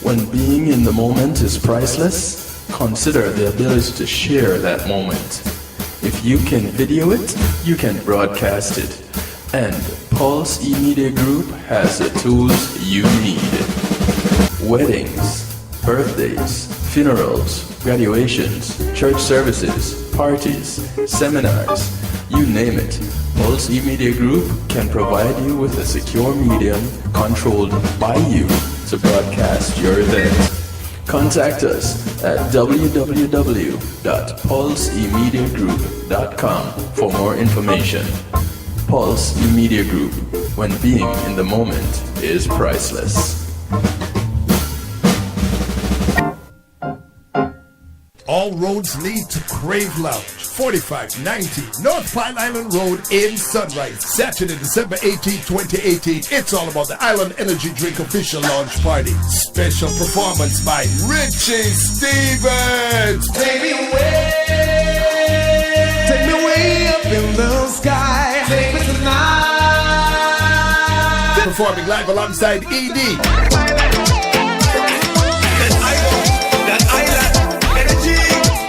When being in the moment is priceless, consider the ability to share that moment. If you can video it, you can broadcast it. And Pulse E-Media Group has the tools you need. Weddings, birthdays, funerals, graduations, church services, parties, seminars, you name it. Pulse E-Media Group can provide you with a secure medium controlled by you to broadcast your event. Contact us at www.pulsemediagroup.com for more information. Pulse E-Media Group, when being in the moment is priceless. All roads lead to Crave Lounge, 4590 North Pine Island Road in Sunrise. Saturday, December 18, 2018. It's all about the Island Energy Drink official launch party. Special performance by Richie Stevens. Take me way up in the sky. Take me tonight. Performing live alongside ED.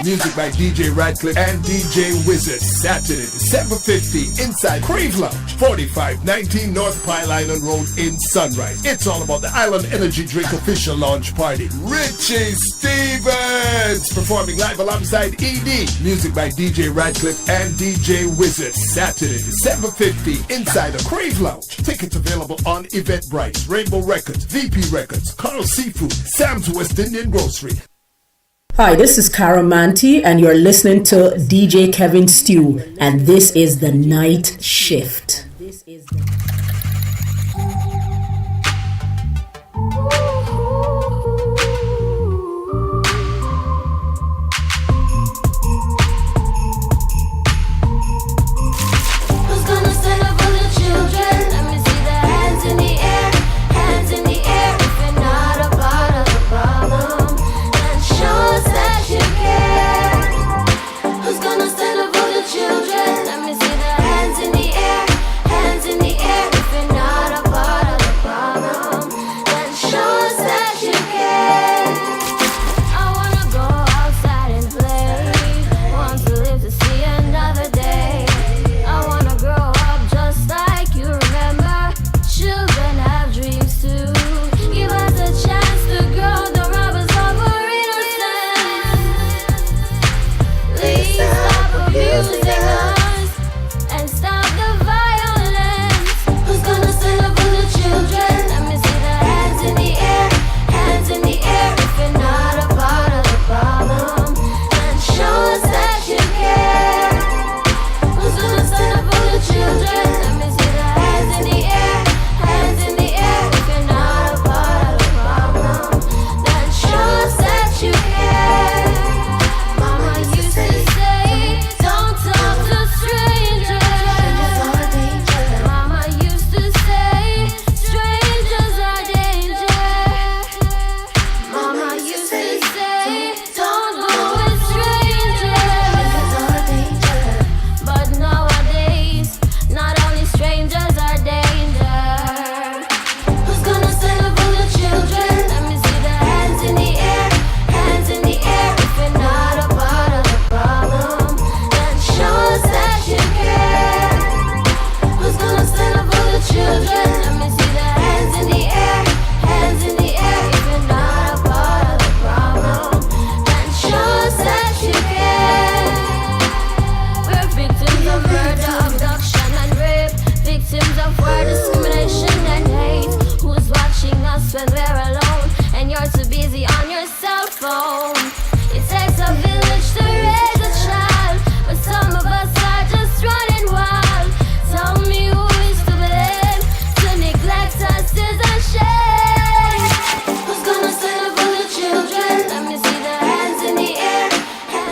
Music by DJ Radcliffe and DJ Wizard. Saturday, December 15, inside Crave Lounge, 4519 North Pine Island Road in Sunrise. It's all about the Island Energy Drink official launch party. Richie Stevens performing live alongside ED. Music by DJ Radcliffe and DJ Wizard. Saturday, December 15, inside the Crave Lounge. Tickets available on Eventbrite, Rainbow Records, VP Records, Carl Seafood, Sam's West Indian Grocery. Hi, this is Cara Manti, and you're listening to DJ Kevin Stew, and this is The Night Shift.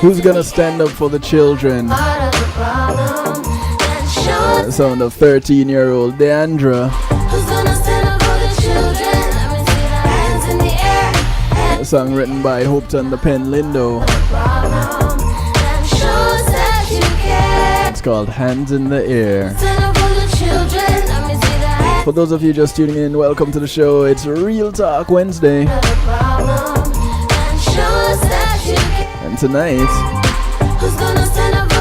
Who's gonna stand up for the children? Sound of 13-year-old Deandra. A song written by Hopton the Pen Lindo. It's called Hands in the Air. For those of you just tuning in, welcome to the show. It's Real Talk Wednesday. tonight.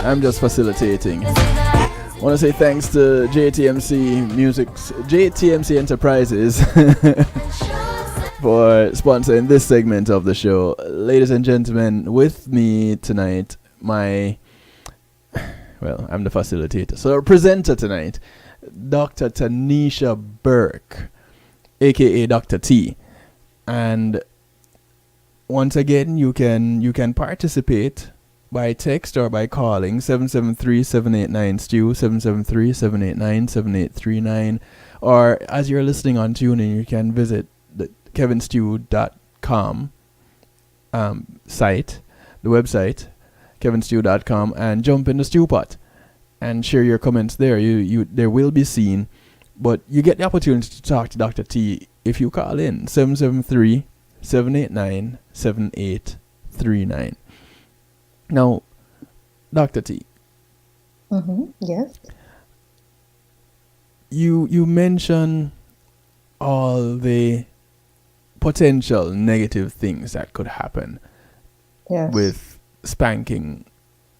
I'm just facilitating. I want to say thanks to JTMC Enterprises for sponsoring this segment of the show. Ladies and gentlemen, with me tonight, I'm the facilitator. So our presenter tonight, Dr. Taniesha Burke, aka Dr. T. And once again, you can participate by text or by calling 773-789-STEW, 773-789-7839, or as you're listening on TuneIn, you can visit the kevinstew.com site, the website, kevinstew.com, and jump in the stew pot and share your comments there. There will be seen, but you get the opportunity to talk to Dr. T if you call in 773-789-7839. Now, Dr. T. Yes. You mention all the potential negative things that could happen with spanking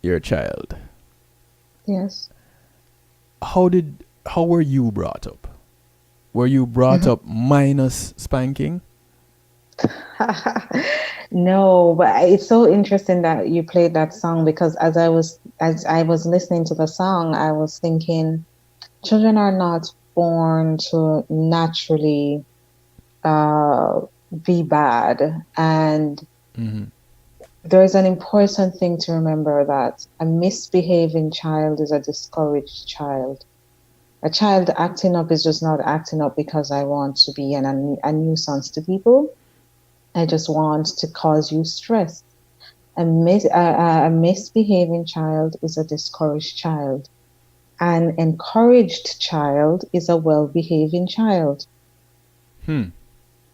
your child. Yes. How were you brought up? Were you brought up minus spanking? No, but it's so interesting that you played that song, because as I was listening to the song, I was thinking, children are not born to naturally be bad, and there is an important thing to remember, that a misbehaving child is a discouraged child. A child acting up is just not acting up because I want to be a nuisance to people. I just want to cause you stress. A misbehaving child is a discouraged child. An encouraged child is a well-behaving child. So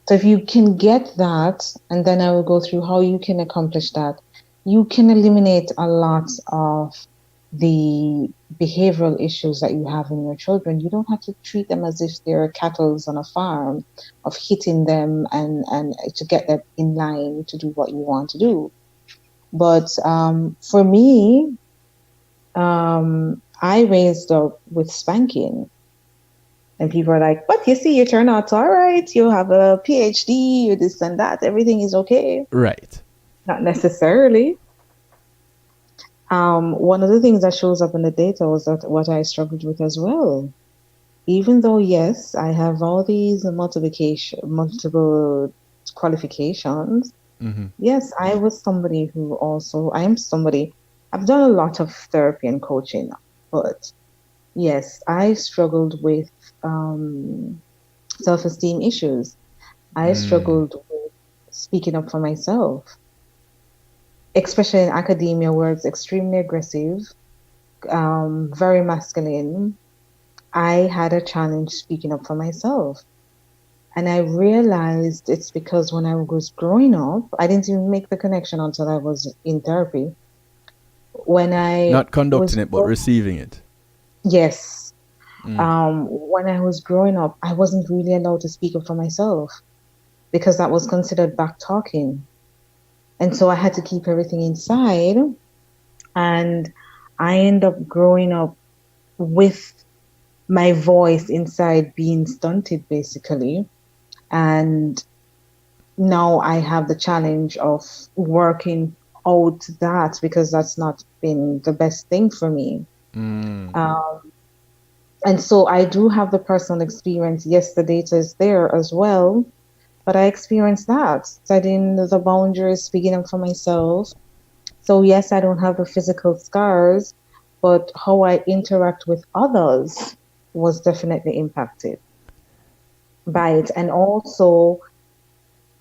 if you can get that, and then I will go through how you can accomplish that, you can eliminate a lot of the behavioral issues that you have in your children. You don't have to treat them as if they're cattle on a farm, of hitting them and to get them in line to do what you want to do. But for me, I raised up with spanking. And people are like, but you see, you turn out all right. You have a PhD, you this and that. Everything is okay. Right. Not necessarily. One of the things that shows up in the data was that what I struggled with as well. Even though, yes, I have all these multiple qualifications. Yes, I am somebody, I've done a lot of therapy and coaching, but yes, I struggled with self-esteem issues. I struggled with speaking up for myself, especially in academia, where it's extremely aggressive, very masculine. I had a challenge speaking up for myself. And I realized it's because when I was growing up, I didn't even make the connection until I was in therapy. Not conducting it, but receiving it. Yes. When I was growing up, I wasn't really allowed to speak up for myself because that was considered back talking. And so I had to keep everything inside. And I ended up growing up with my voice inside being stunted, basically. And now I have the challenge of working out that, because that's not been the best thing for me. And so I do have the personal experience. Yes, the data is there as well, but I experienced that, setting the boundaries, speaking up for myself. So yes, I don't have the physical scars, but how I interact with others was definitely impacted by it. And also,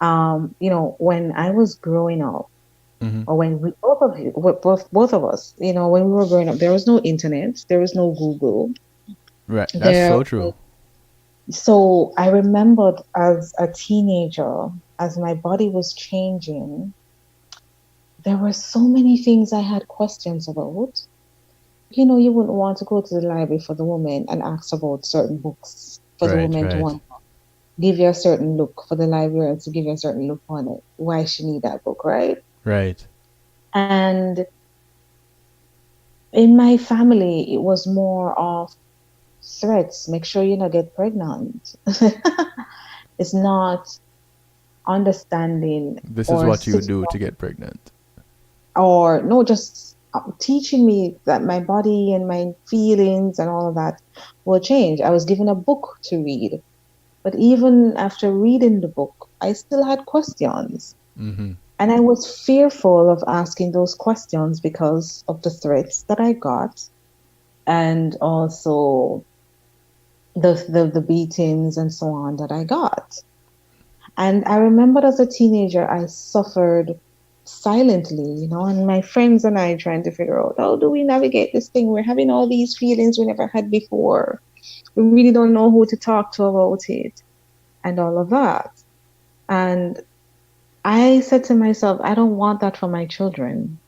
when I was growing up, or when we both of us, when we were growing up, there was no internet, there was no Google. Right, that's so true. So I remembered as a teenager, as my body was changing, there were so many things I had questions about. You wouldn't want to go to the library for the woman and ask about certain books for the woman to want to give you a certain look, for the librarian to give you a certain look on it. Why she need that book, right? Right. And in my family, it was more of threats. Make sure you not get pregnant. It's not understanding This is or what you sitting do to get pregnant. or no, just teaching me that my body and my feelings and all of that will change. I was given a book to read, but even after reading the book, I still had questions. Mm-hmm. And I was fearful of asking those questions because of the threats that I got and also the beatings and so on that I got. And I remembered as a teenager, I suffered silently, and my friends and I trying to figure out how do we navigate this thing? We're having all these feelings we never had before. We really don't know who to talk to about it and all of that. And I said to myself, I don't want that for my children.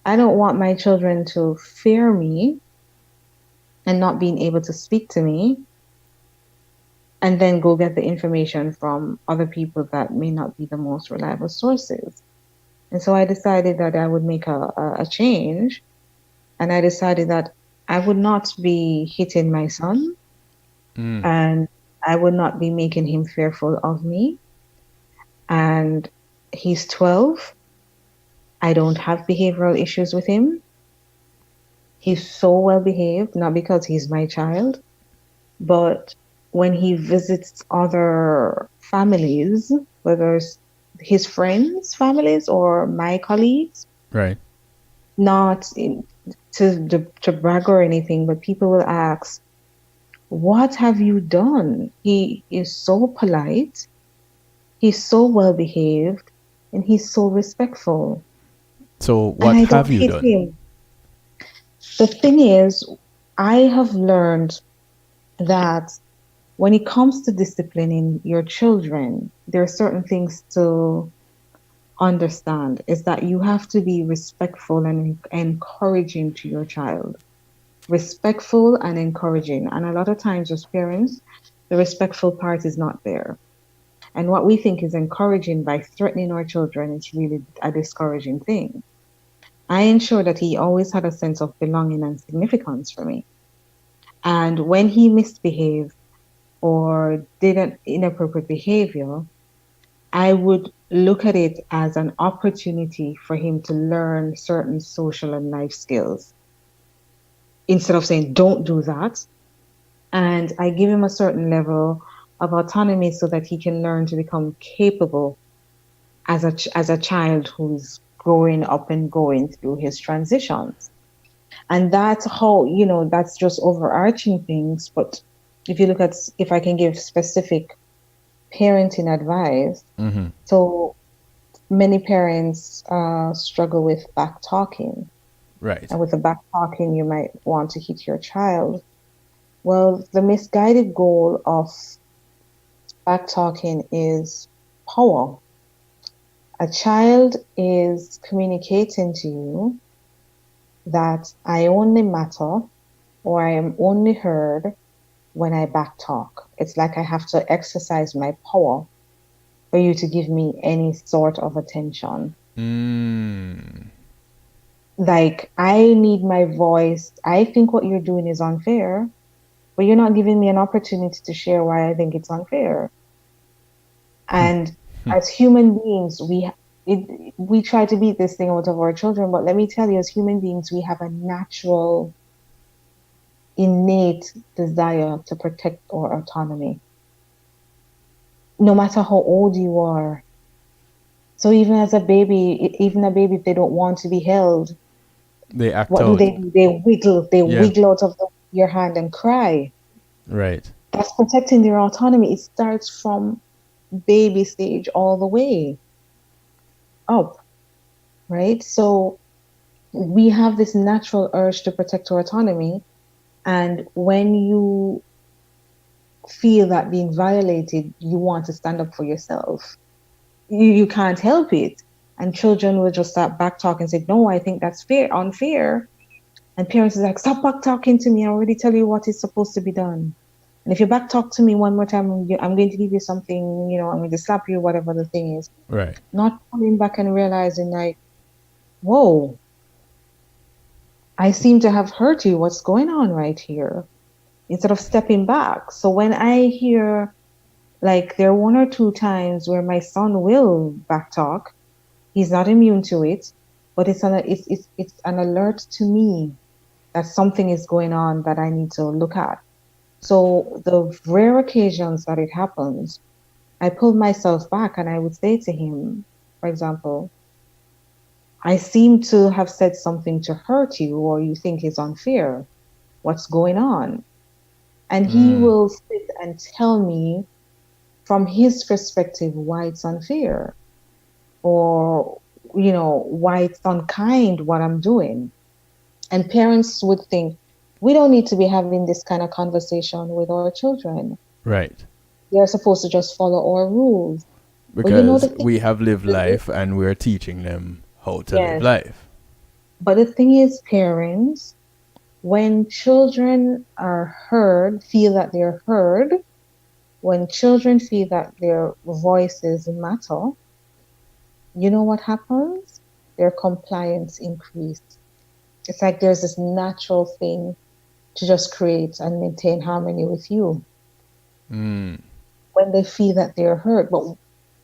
I don't want my children to fear me and not being able to speak to me and then go get the information from other people that may not be the most reliable sources. And so I decided that I would make a change. And I decided that I would not be hitting my son and I would not be making him fearful of me. And he's 12. I don't have behavioral issues with him. He's so well behaved, not because he's my child, but when he visits other families, whether it's his friends' families or my colleagues, Right. not to brag or anything, but people will ask, what have you done? He is so polite, he's so well behaved, and he's so respectful. So And what I have don't you hit done? him. The thing is, I have learned that when it comes to disciplining your children, there are certain things to understand is that you have to be respectful and encouraging to your child. Respectful and encouraging. And a lot of times as parents, the respectful part is not there. And what we think is encouraging by threatening our children is really a discouraging thing. I ensure that he always had a sense of belonging and significance for me. And when he misbehaved or did an inappropriate behavior, I would look at it as an opportunity for him to learn certain social and life skills. Instead of saying, don't do that. And I give him a certain level of autonomy so that he can learn to become capable as a child who's growing up and going through his transitions. And that's how, that's just overarching things. But if you look at, if I can give specific parenting advice, so many parents struggle with back talking. Right. And with the back talking, you might want to hit your child. Well, the misguided goal of back talking is power. A child is communicating to you that I only matter or I am only heard when I back talk. It's like I have to exercise my power for you to give me any sort of attention. Like, I need my voice. I think what you're doing is unfair, but you're not giving me an opportunity to share why I think it's unfair. And as human beings, we try to beat this thing out of our children, but let me tell you, as human beings, we have a natural, innate desire to protect our autonomy, no matter how old you are. So even as a baby, if they don't want to be held, they act what out. do? They wiggle. They wiggle out of your hand and cry. Right. That's protecting their autonomy. It starts from baby stage all the way up, right? So we have this natural urge to protect our autonomy. And when you feel that being violated, you want to stand up for yourself. You can't help it. And children will just start back talking and say, no, I think that's unfair. And parents are like, stop back talking to me. I already tell you what is supposed to be done. And if you back talk to me one more time, I'm going to give you something, I'm going to slap you, whatever the thing is. Right. Not coming back and realizing, like, whoa, I seem to have hurt you. What's going on right here? Instead of stepping back. So when I hear, like, there are one or two times where my son will backtalk, he's not immune to it, but it's an alert to me that something is going on that I need to look at. So the rare occasions that it happens, I pull myself back and I would say to him, for example, I seem to have said something to hurt you or you think is unfair. What's going on? And he will sit and tell me from his perspective why it's unfair or, why it's unkind what I'm doing. And parents would think, we don't need to be having this kind of conversation with our children. Right. They're supposed to just follow our rules. Because we have lived life and we're teaching them how to live life. But the thing is, parents, when children are heard, feel that they're heard, when children feel that their voices matter, you know what happens? Their compliance increases. It's like there's this natural thing to just create and maintain harmony with you. When they feel that they're heard. But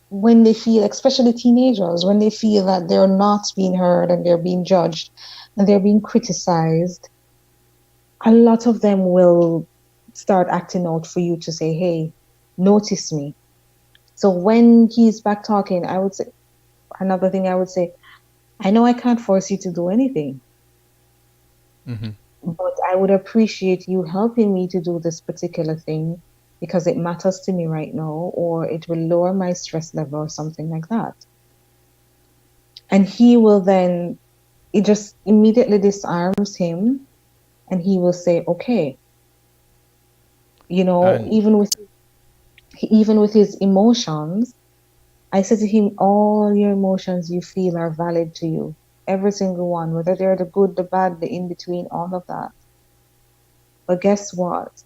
when they feel, especially teenagers, when they feel that they're not being heard and they're being judged and they're being criticized, a lot of them will start acting out for you to say, hey, notice me. So when he's back talking, I would say, another thing I would say, I know I can't force you to do anything. But I would appreciate you helping me to do this particular thing because it matters to me right now, or it will lower my stress level or something like that. And he will then, it just immediately disarms him and he will say, okay, even with his emotions, I said to him, all your emotions you feel are valid to you. Every single one, whether they're the good, the bad, the in-between, all of that. But guess what?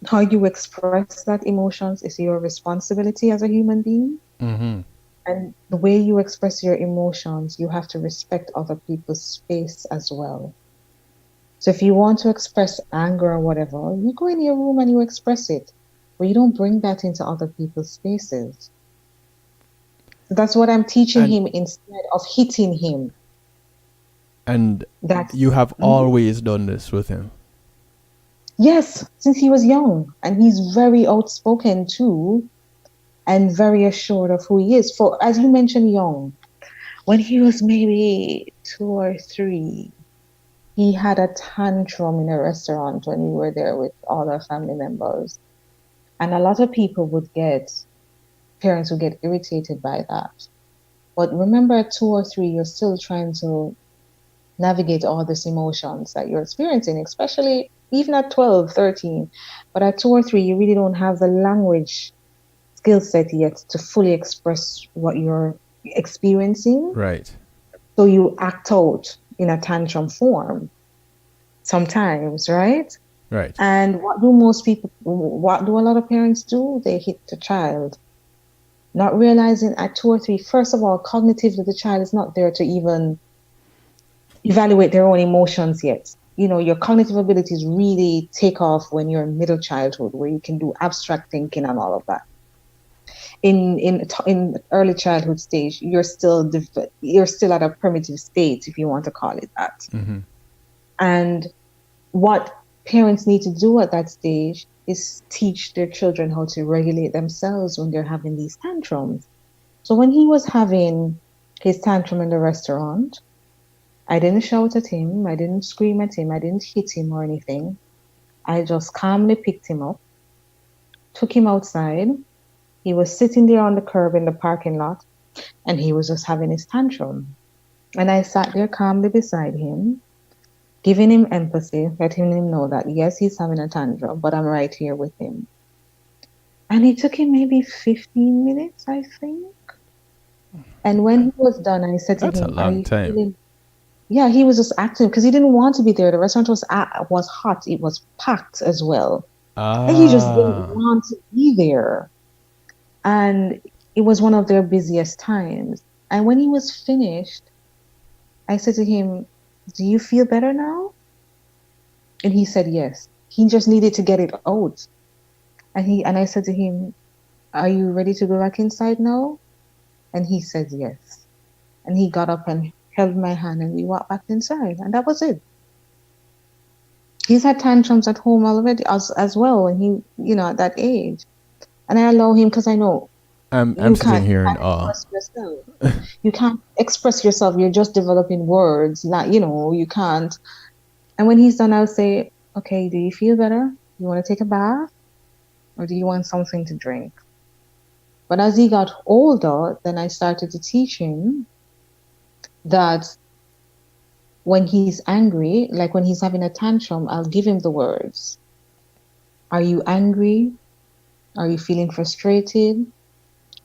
How you express that emotions is your responsibility as a human being. And the way you express your emotions, you have to respect other people's space as well. So if you want to express anger or whatever, you go in your room and you express it. But you don't bring that into other people's spaces. So that's what I'm teaching him instead of hitting him. And you have always done this with him? Yes, since he was young. And he's very outspoken too, and very assured of who he is. For, as you mentioned, young, when he was maybe 2 or 3, he had a tantrum in a restaurant when we were there with all our family members. And a lot of people parents would get irritated by that. But remember, at 2 or 3, you're still trying to navigate all these emotions that you're experiencing, especially even at 12, 13. But at 2 or 3, you really don't have the language skill set yet to fully express what you're experiencing. Right. So you act out in a tantrum form sometimes, right? Right. And what do a lot of parents do? They hit the child. Not realizing at 2 or 3, first of all, cognitively, the child is not there to even evaluate their own emotions yet. Your cognitive abilities really take off when you're in middle childhood, where you can do abstract thinking and all of that. In early childhood stage, you're still at a primitive state, if you want to call it that. And what parents need to do at that stage is teach their children how to regulate themselves when they're having these tantrums. So when he was having his tantrum in the restaurant, I didn't shout at him, I didn't scream at him, I didn't hit him or anything. I just calmly picked him up, took him outside. He was sitting there on the curb in the parking lot, and he was just having his tantrum. And I sat there calmly beside him, giving him empathy, letting him know that, yes, he's having a tantrum, but I'm right here with him. And it took him maybe 15 minutes, I think. And when he was done, I said to him, that's a long time. Yeah, he was just acting because he didn't want to be there. The restaurant was hot. It was packed as well. And he just didn't want to be there. And it was one of their busiest times. And when he was finished, I said to him, do you feel better now? And he said yes. He just needed to get it out. And I said to him, are you ready to go back inside now? And he said yes. And he got up and held my hand and we walked back inside. And that was it. He's had tantrums at home already as well when he, at that age. And I allow him because I know I'm sitting here in awe. You can't express yourself. You're just developing words. You can't. And when he's done, I'll say, okay, do you feel better? You want to take a bath? Or do you want something to drink? But as he got older, then I started to teach him that when he's angry, like when he's having a tantrum, I'll give him the words. Are you angry? Are you feeling frustrated?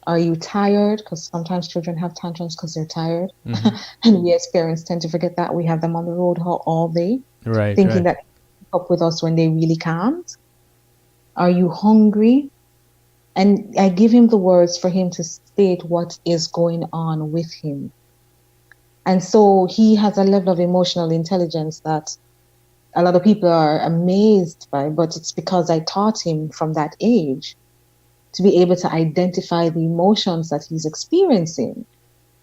Are you tired? Because sometimes children have tantrums because they're tired. Mm-hmm. And we as parents tend to forget that. We have them on the road all day, thinking that they can keep up with us when they really can't. Are you hungry? And I give him the words for him to state what is going on with him. And so he has a level of emotional intelligence that a lot of people are amazed by, but it's because I taught him from that age to be able to identify the emotions that he's experiencing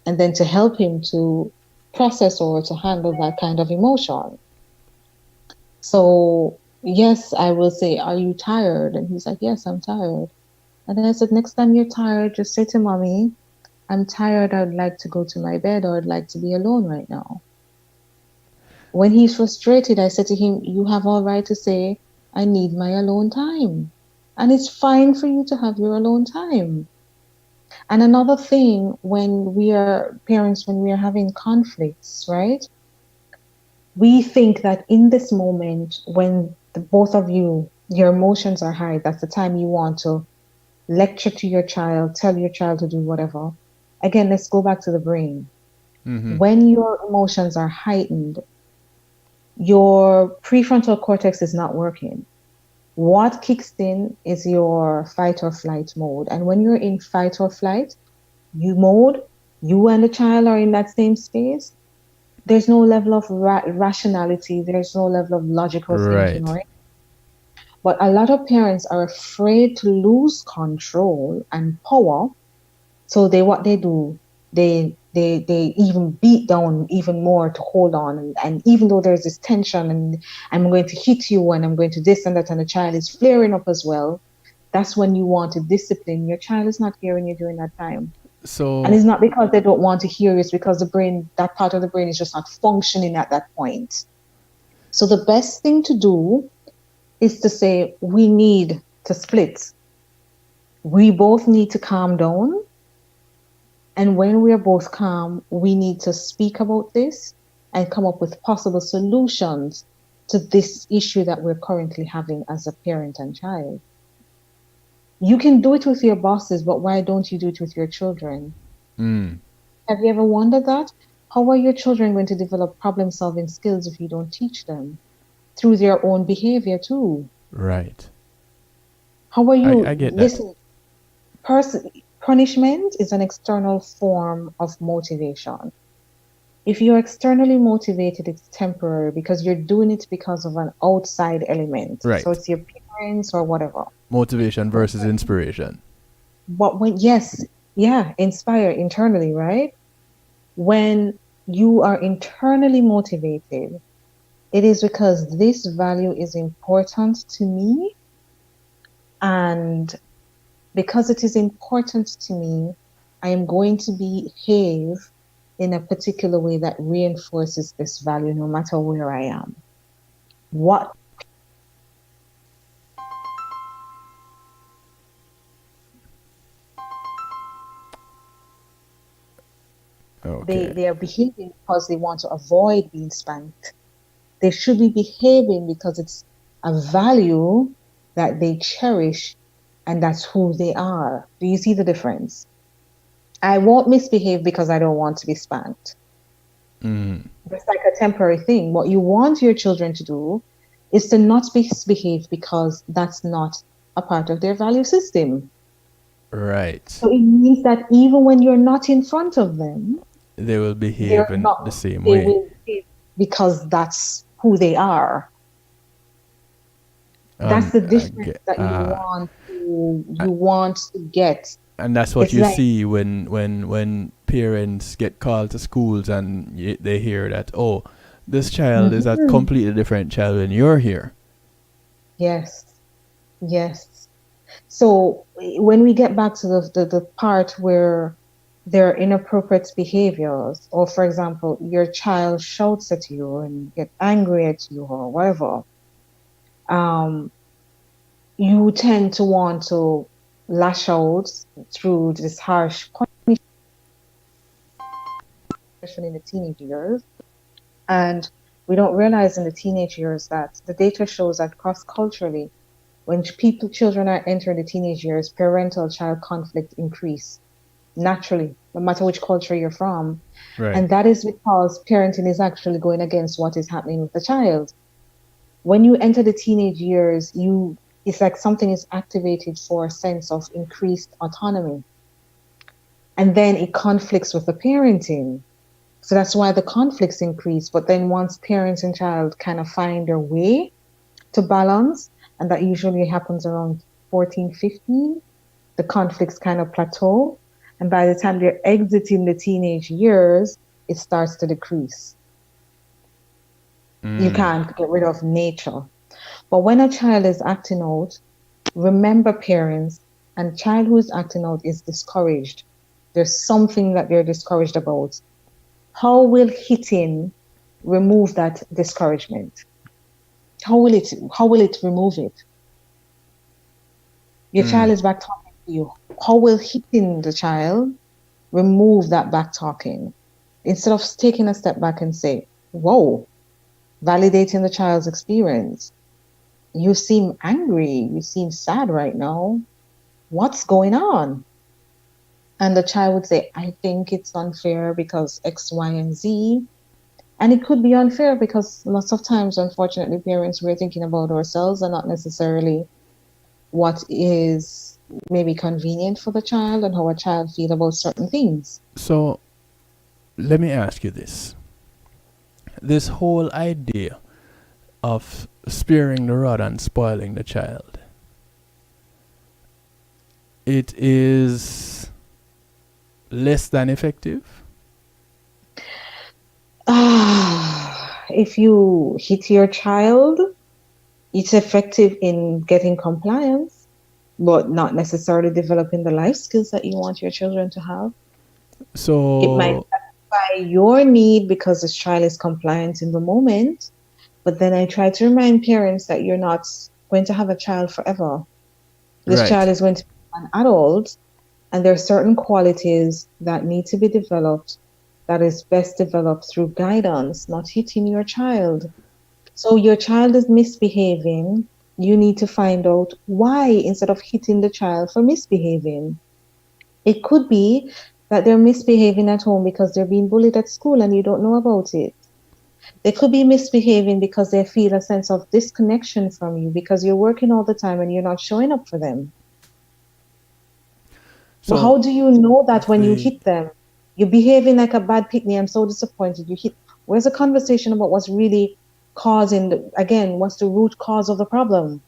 and then to help him to process or to handle that kind of emotion. So, yes, I will say, are you tired? And he's like, yes, I'm tired. And then I said, next time you're tired, just say to mommy, I'm tired, I'd like to go to my bed or I'd like to be alone right now. When he's frustrated, I said to him, you have all right to say, I need my alone time. And it's fine for you to have your alone time. And another thing, when we are parents, when we are having conflicts, right? We think that in this moment, when both of you, your emotions are high, that's the time you want to lecture to your child, tell your child to do whatever. Again, let's go back to the brain. Mm-hmm. When your emotions are heightened, your prefrontal cortex is not working. What kicks in is your fight or flight mode. And when you're in fight or flight, you and the child are in that same space. There's no level of rationality. There's no level of logical thinking, right? But a lot of parents are afraid to lose control and power. So what they do, they even beat down even more to hold on. And even though there's this tension and I'm going to hit you and I'm going to this and that, and the child is flaring up as well, that's when you want to discipline. Your child is not hearing you during that time. And it's not because they don't want to hear you, it's because the brain, that part of the brain is just not functioning at that point. So the best thing to do is to say, we need to split. We both need to calm down. And when we are both calm, we need to speak about this and come up with possible solutions to this issue that we're currently having as a parent and child. You can do it with your bosses, but why don't you do it with your children? Have you ever wondered that? How are your children going to develop problem-solving skills if you don't teach them? Through their own behavior too. Right. How are you? I get that. Listen, punishment is an external form of motivation. If you're externally motivated, it's temporary because you're doing it because of an outside element. Right. So it's your parents or whatever. Motivation versus inspiration. But inspire internally, right? When you are internally motivated, it is because this value is important to me, and because it is important to me, I am going to behave in a particular way that reinforces this value no matter where I am. They are behaving because they want to avoid being spanked. They should be behaving because it's a value that they cherish and that's who they are. Do you see the difference? I won't misbehave because I don't want to be spanked. It's like a temporary thing. What you want your children to do is to not misbehave because that's not a part of their value system. Right. So it means that even when you're not in front of them, they will behave They're in the not, same they way. will behave because that's who they are. That's the I difference get, that you want to get. and that's what It's you like, see when parents get called to schools and they hear that, oh, this child is a mhm, completely different child when you're here. yes, yes. So when we get back to the part where there are inappropriate behaviors, or for example, your child shouts at you and get angry at you or whatever, um, you tend to want to lash out through this harsh punishment, especially in the teenage years. And we don't realize in the teenage years that the data shows that cross-culturally, when children are entering the teenage years, parental-child conflict increase naturally, no matter which culture you're from. Right. And that is because parenting is actually going against what is happening with the child. When you enter the teenage years, it's like something is activated for a sense of increased autonomy. And then it conflicts with the parenting. So that's why the conflicts increase. But then once parents and child kind of find their way to balance, and that usually happens around 14, 15, the conflicts kind of plateau. And by the time they're exiting the teenage years, it starts to decrease. You can't get rid of nature. But when a child is acting out, remember parents, and child who is acting out is discouraged. There's something that they're discouraged about. How will hitting remove that discouragement? How will it remove it? Your child is back talking to you. How will hitting the child remove that back talking? Instead of taking a step back and say, whoa, validating the child's experience. You seem angry. You seem sad right now. What's going on? And the child would say, I think it's unfair because X, Y, and Z. And it could be unfair because lots of times, unfortunately, parents, we're thinking about ourselves and not necessarily what is maybe convenient for the child and how a child feels about certain things. So let me ask you this. This whole idea of sparing the rod and spoiling the child, it is less than effective? If you hit your child, it's effective in getting compliance, but not necessarily developing the life skills that you want your children to have. So it might satisfy your need because this child is compliant in the moment, but then I try to remind parents that you're not going to have a child forever. This child is going to be an adult, and there are certain qualities that need to be developed that is best developed through guidance, not hitting your child. So your child is misbehaving. You need to find out why instead of hitting the child for misbehaving. It could be that they're misbehaving at home because they're being bullied at school and you don't know about it. They could be misbehaving because they feel a sense of disconnection from you because you're working all the time and you're not showing up for them. So how do you know that when you hit them? You're behaving like a bad pick me. I'm so disappointed. You hit. Where's the conversation about what's really causing, what's the root cause of the problem?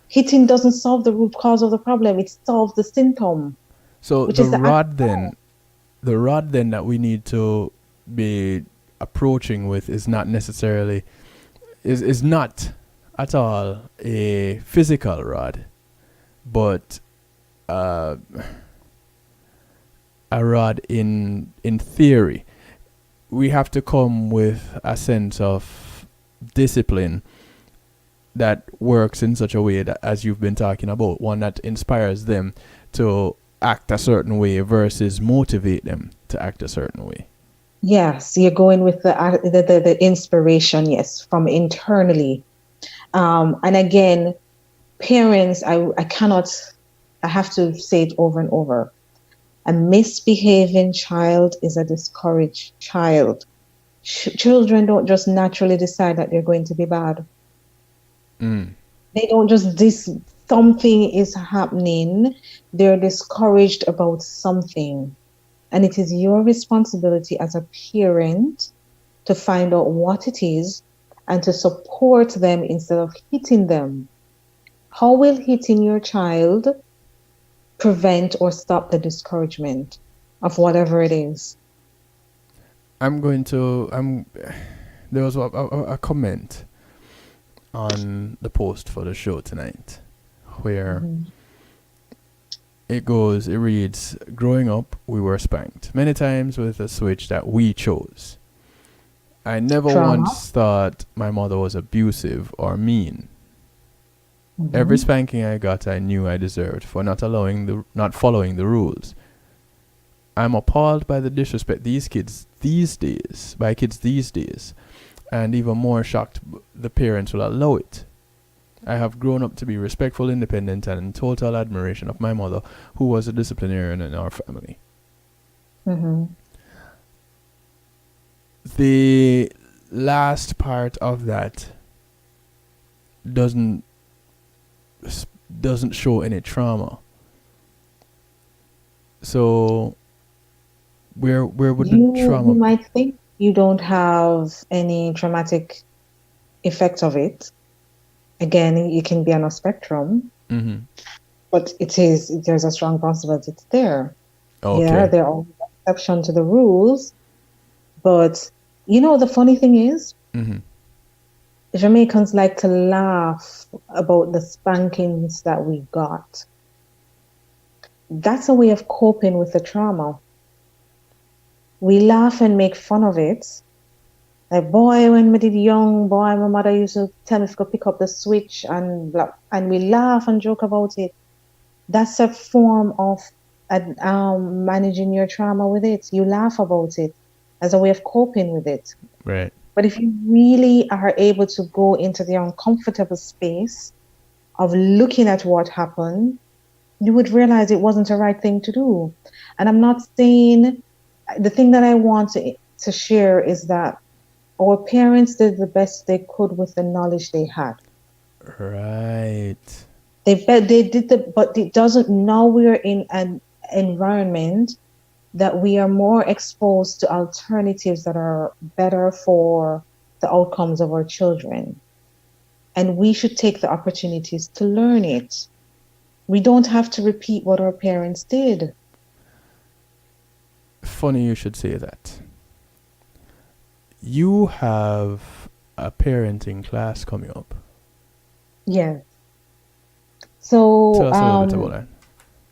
Hitting doesn't solve the root cause of the problem. It solves the symptom. So the rod then that we need to be approaching with is not necessarily, is not at all a physical rod, but a rod in theory. We have to come with a sense of discipline that works in such a way that, as you've been talking about, one that inspires them to act a certain way versus motivate them to act a certain way. Yes, you're going with the inspiration, yes, from internally. And again, parents, I have to say it over and over. A misbehaving child is a discouraged child. Children don't just naturally decide that they're going to be bad. They don't just, something is happening. They're discouraged about something. And it is your responsibility as a parent to find out what it is and to support them instead of hitting them. How will hitting your child prevent or stop the discouragement of whatever it is? There was a comment on the post for the show tonight where it reads, growing up, we were spanked many times with a switch that we chose. I never once thought my mother was abusive or mean. Every spanking I got, I knew I deserved for not following the rules. I'm appalled by the disrespect kids these days, and even more shocked the parents will allow it. I have grown up to be respectful, independent, and in total admiration of my mother, who was a disciplinarian in our family. The last part of that doesn't show any trauma. So where would the trauma? You might think you don't have any traumatic effect of it. Again, it can be on a spectrum, but there's a strong possibility it's there. Okay. Yeah, there are exceptions to the rules, but the funny thing is, Jamaicans like to laugh about the spankings that we got. That's a way of coping with the trauma. We laugh and make fun of it. Like, boy, when we did young, my mother used to tell me to go pick up the switch and we laugh and joke about it. That's a form of managing your trauma with it. You laugh about it as a way of coping with it. Right. But if you really are able to go into the uncomfortable space of looking at what happened, you would realize it wasn't the right thing to do. And I'm not saying, the thing that I want to share is that our parents did the best they could with the knowledge they had. Right. They did but it doesn't. Now we're in an environment that we are more exposed to alternatives that are better for the outcomes of our children. And we should take the opportunities to learn it. We don't have to repeat what our parents did. Funny you should say that. You have a parenting class coming up. Yes. So tell us a little bit about that.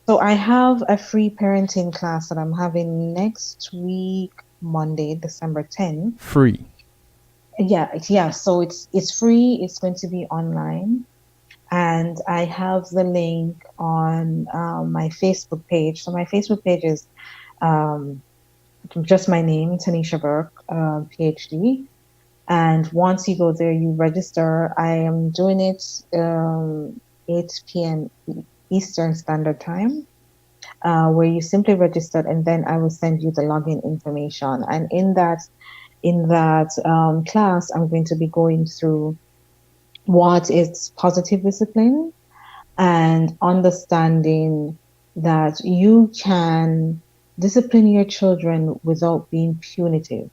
So I have a free parenting class that I'm having next week, Monday, December 10th. Free. Yeah. So it's free. It's going to be online, and I have the link on my Facebook page. So my Facebook page is just my name, Taniesha Burke, PhD. And once you go there, you register. I am doing it 8 p.m. Eastern Standard Time, where you simply register, and then I will send you the login information. And in that class, I'm going to be going through what is positive discipline and understanding that you can discipline your children without being punitive.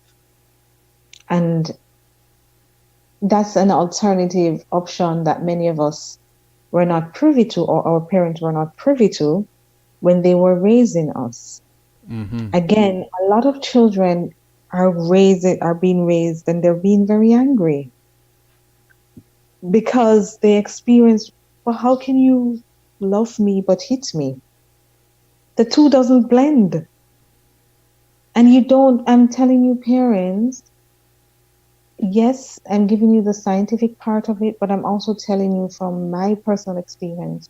And that's an alternative option that many of us were not privy to, or our parents were not privy to when they were raising us. Again, a lot of children are being raised and they're being very angry because they experience, well, how can you love me but hit me? The two doesn't blend. And I'm telling you, parents, yes, I'm giving you the scientific part of it, but I'm also telling you from my personal experience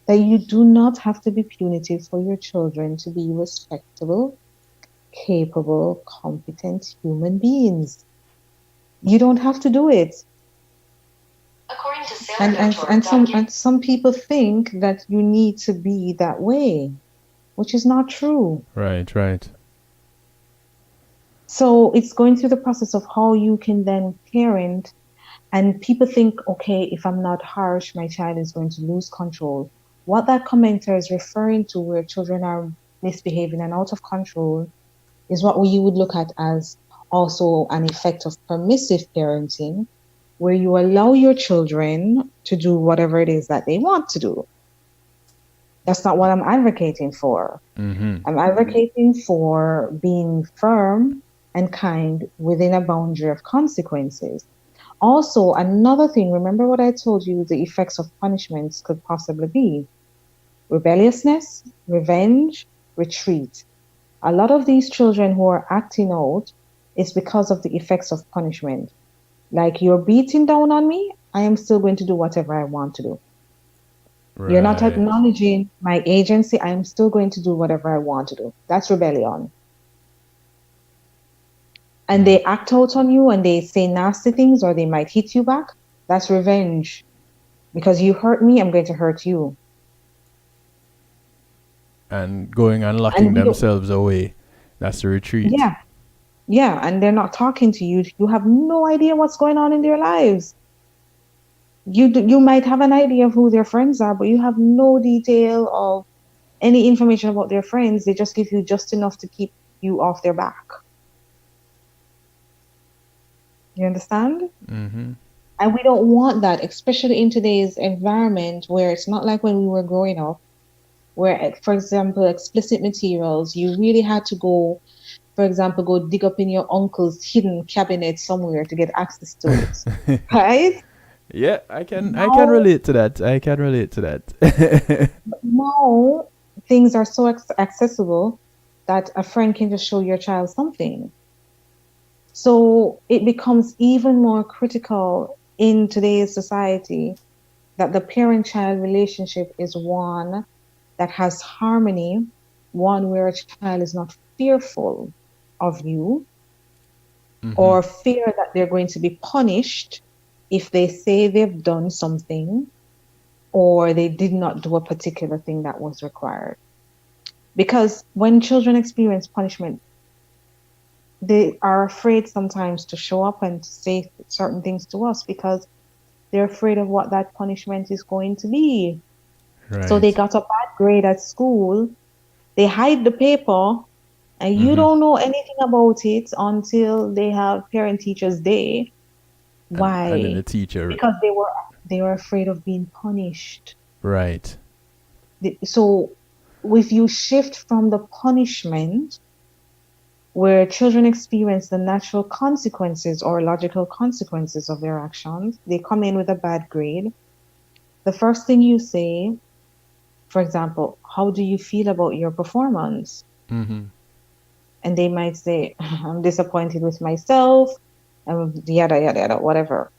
that you do not have to be punitive for your children to be respectable, capable, competent human beings. You don't have to do it. According to And some people think that you need to be that way, which is not true. Right. So it's going through the process of how you can then parent. And people think, okay, if I'm not harsh, my child is going to lose control. What that commenter is referring to, where children are misbehaving and out of control is what you would look at as also an effect of permissive parenting, where you allow your children to do whatever it is that they want to do. That's not what I'm advocating for. I'm advocating for being firm and kind within a boundary of consequences. Also, another thing, remember what I told you the effects of punishments could possibly be: rebelliousness, revenge, retreat. A lot of these children who are acting out is because of the effects of punishment. Like, you're beating down on me, I am still going to do whatever I want to do. Right. You're not acknowledging my agency, I am still going to do whatever I want to do. That's rebellion. And they act out on you and they say nasty things, or they might hit you back. That's revenge. Because you hurt me, I'm going to hurt you. And going and locking themselves away. That's the retreat. Yeah, and they're not talking to you. You have no idea what's going on in their lives. You might have an idea of who their friends are, but you have no detail of any information about their friends. They just give you just enough to keep you off their back. You understand? Mm-hmm. And we don't want that, especially in today's environment where it's not like when we were growing up, where, for example, explicit materials, you really had to go, for example, go dig up in your uncle's hidden cabinet somewhere to get access to it. Right? Yeah, I can relate to that. I can relate to that. Now, things are so accessible that a friend can just show your child something. So it becomes even more critical in today's society that the parent-child relationship is one that has harmony, one where a child is not fearful of you or fear that they're going to be punished if they say they've done something or they did not do a particular thing that was required. Because when children experience punishment, they are afraid sometimes to show up and to say certain things to us because they're afraid of what that punishment is going to be. Right. So they got a bad grade at school, they hide the paper, and you don't know anything about it until they have parent-teachers day. Why? And then the teacher. Because they were afraid of being punished. Right. So if you shift from the punishment, where children experience the natural consequences or logical consequences of their actions, they come in with a bad grade. The first thing you say, for example, how do you feel about your performance? And they might say, I'm disappointed with myself, yada, yada, yada, whatever.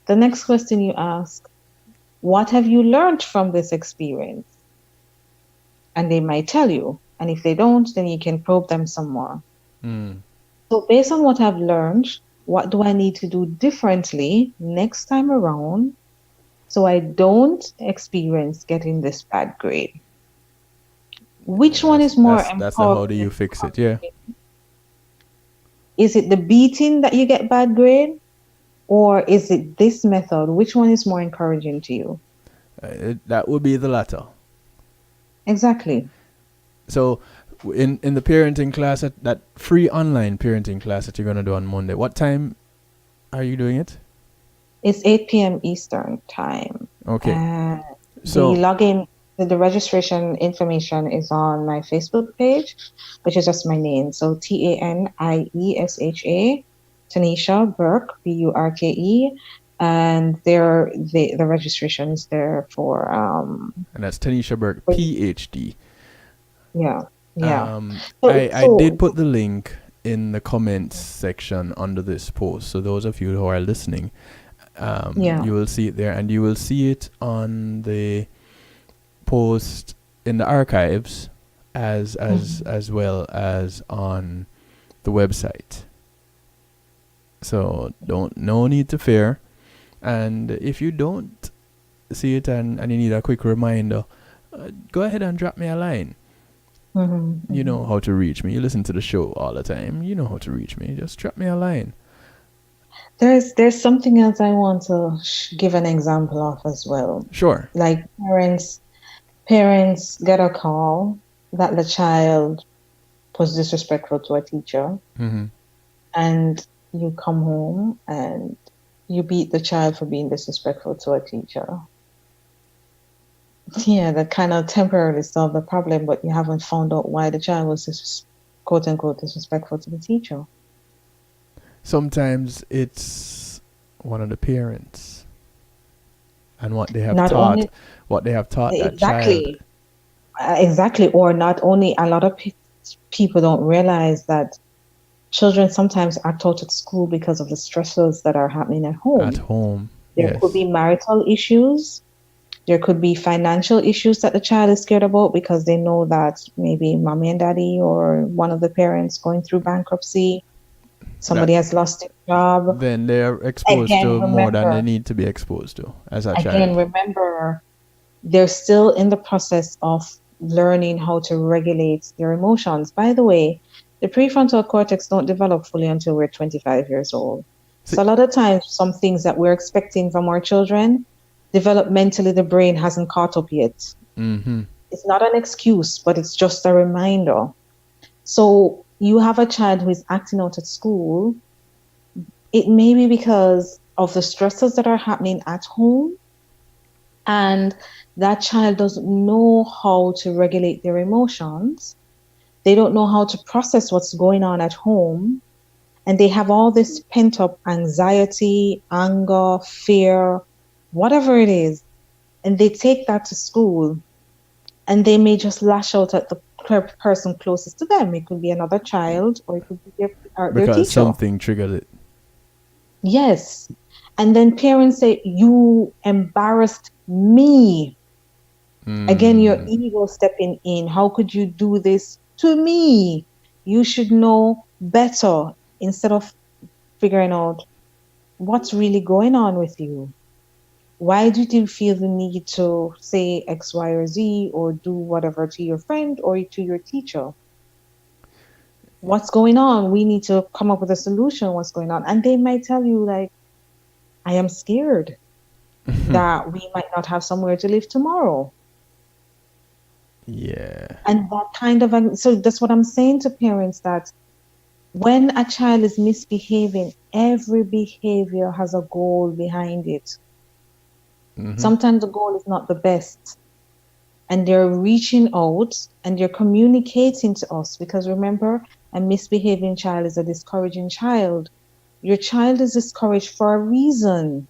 The next question you ask, what have you learned from this experience? And they might tell you. And if they don't, then you can probe them some more. So based on what I've learned, what do I need to do differently next time around so I don't experience getting this bad grade? Which one is more empowering? That's the how do you fix it, yeah. Is it the beating that you get bad grade? Or is it this method? Which one is more encouraging to you? That would be the latter. Exactly. So in the parenting class, that free online parenting class that you're going to do on Monday, what time are you doing it? It's 8 p.m. Eastern time. Okay. So the login, the registration information is on my Facebook page, which is just my name. So Taniesha, Taniesha Burke, Burke, and the registration is there for and that's Taniesha Burke, PhD. Yeah. Yeah. I did put the link in the comments section under this post. So those of you who are listening, you will see it there, and you will see it on the post in the archives as well as on the website. So no need to fear. And if you don't see it and you need a quick reminder, go ahead and drop me a line. You know how to reach me. You listen to the show all the time. You know how to reach me. Just drop me a line. There's something else I want to give an example of as well. Sure. Like parents get a call that the child was disrespectful to a teacher, Mm-hmm. and you come home and you beat the child for being disrespectful to a teacher. Yeah, that kind of temporarily solved the problem, but you haven't found out why the child was quote unquote disrespectful to the teacher. Sometimes it's one of the parents and what they have Not taught, only that child. Exactly, or not only a lot of people don't realize that children sometimes act out at school because of the stresses that are happening at home. At home, There yes. could be marital issues. There could be financial issues that the child is scared about because they know that maybe mommy and daddy or one of the parents going through bankruptcy. Somebody has lost their job. Then they're exposed to more than they need to be exposed to as a child. Again, remember, they're still in the process of learning how to regulate their emotions. By the way, the prefrontal cortex don't develop fully until we're 25 years old. So a lot of times, some things that we're expecting from our children, developmentally, the brain hasn't caught up yet. Mm-hmm. It's not an excuse, but it's just a reminder. So you have a child who is acting out at school. It may be because of the stresses that are happening at home, and that child doesn't know how to regulate their emotions. They don't know how to process what's going on at home. And they have all this pent-up anxiety, anger, fear, whatever it is. And they take that to school. And they may just lash out at the person closest to them. It could be another child, or it could be their teacher. Because something triggered it. Yes. And then parents say, you embarrassed me. Again, your ego stepping in. How could you do this to me? You should know better, instead of figuring out what's really going on with you. Why did you feel the need to say X, Y, or Z, or do whatever to your friend or to your teacher? What's going on? We need to come up with a solution. What's going on? And they might tell you, like, I am scared that we might not have somewhere to live tomorrow. Yeah. And that kind of, so that's what I'm saying to parents, that when a child is misbehaving, every behavior has a goal behind it. Mm-hmm. Sometimes the goal is not the best. And they're reaching out and they're communicating to us, because remember, a misbehaving child is a discouraging child. Your child is discouraged for a reason.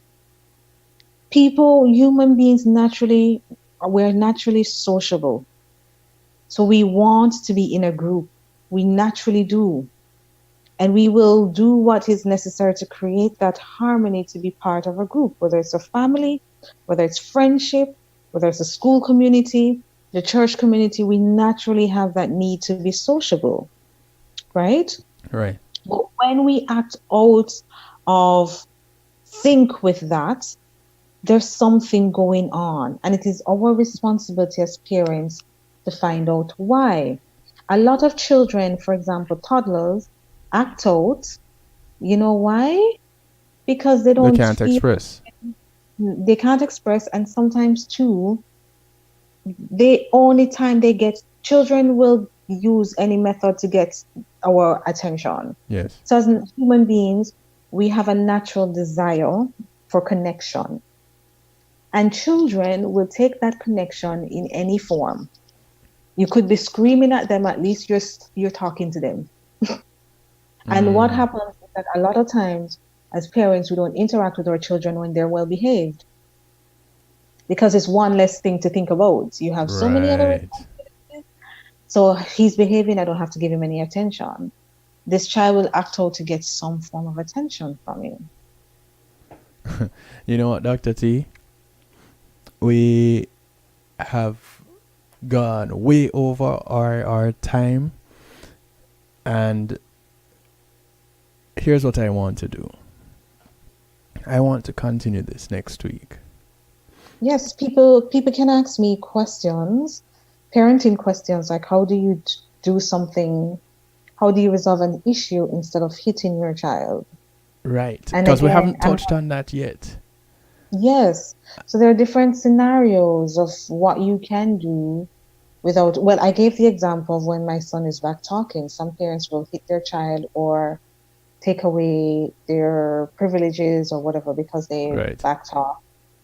Human beings we're naturally sociable. So we want to be in a group. We naturally do. And we will do what is necessary to create that harmony to be part of a group, whether it's a family, whether it's friendship, whether it's a school community, the church community. We naturally have that need to be sociable, right? Right. But when we act out of sync with that, there's something going on. And it is our responsibility as parents to find out why. A lot of children, for example, toddlers, act out. You know why? Because they can't express. They can't express, and sometimes too, the only time children will use any method to get our attention. Yes. So as human beings, we have a natural desire for connection. And children will take that connection in any form. You could be screaming at them, at least you're talking to them. And what happens is that a lot of times, as parents, we don't interact with our children when they're well behaved, because it's one less thing to think about. You have so many other responsibilities. So he's behaving, I don't have to give him any attention. This child will act out to get some form of attention from you. You know what, Dr. T? We have gone way over our time, and here's what I want to do. I want to continue this next week. Yes, people can ask me questions, parenting questions, like how do you do something, how do you resolve an issue instead of hitting your child? Right, because we haven't touched on that yet. Yes, so there are different scenarios of what you can do Well, I gave the example of when my son is back talking. Some parents will hit their child or take away their privileges or whatever because they backed off,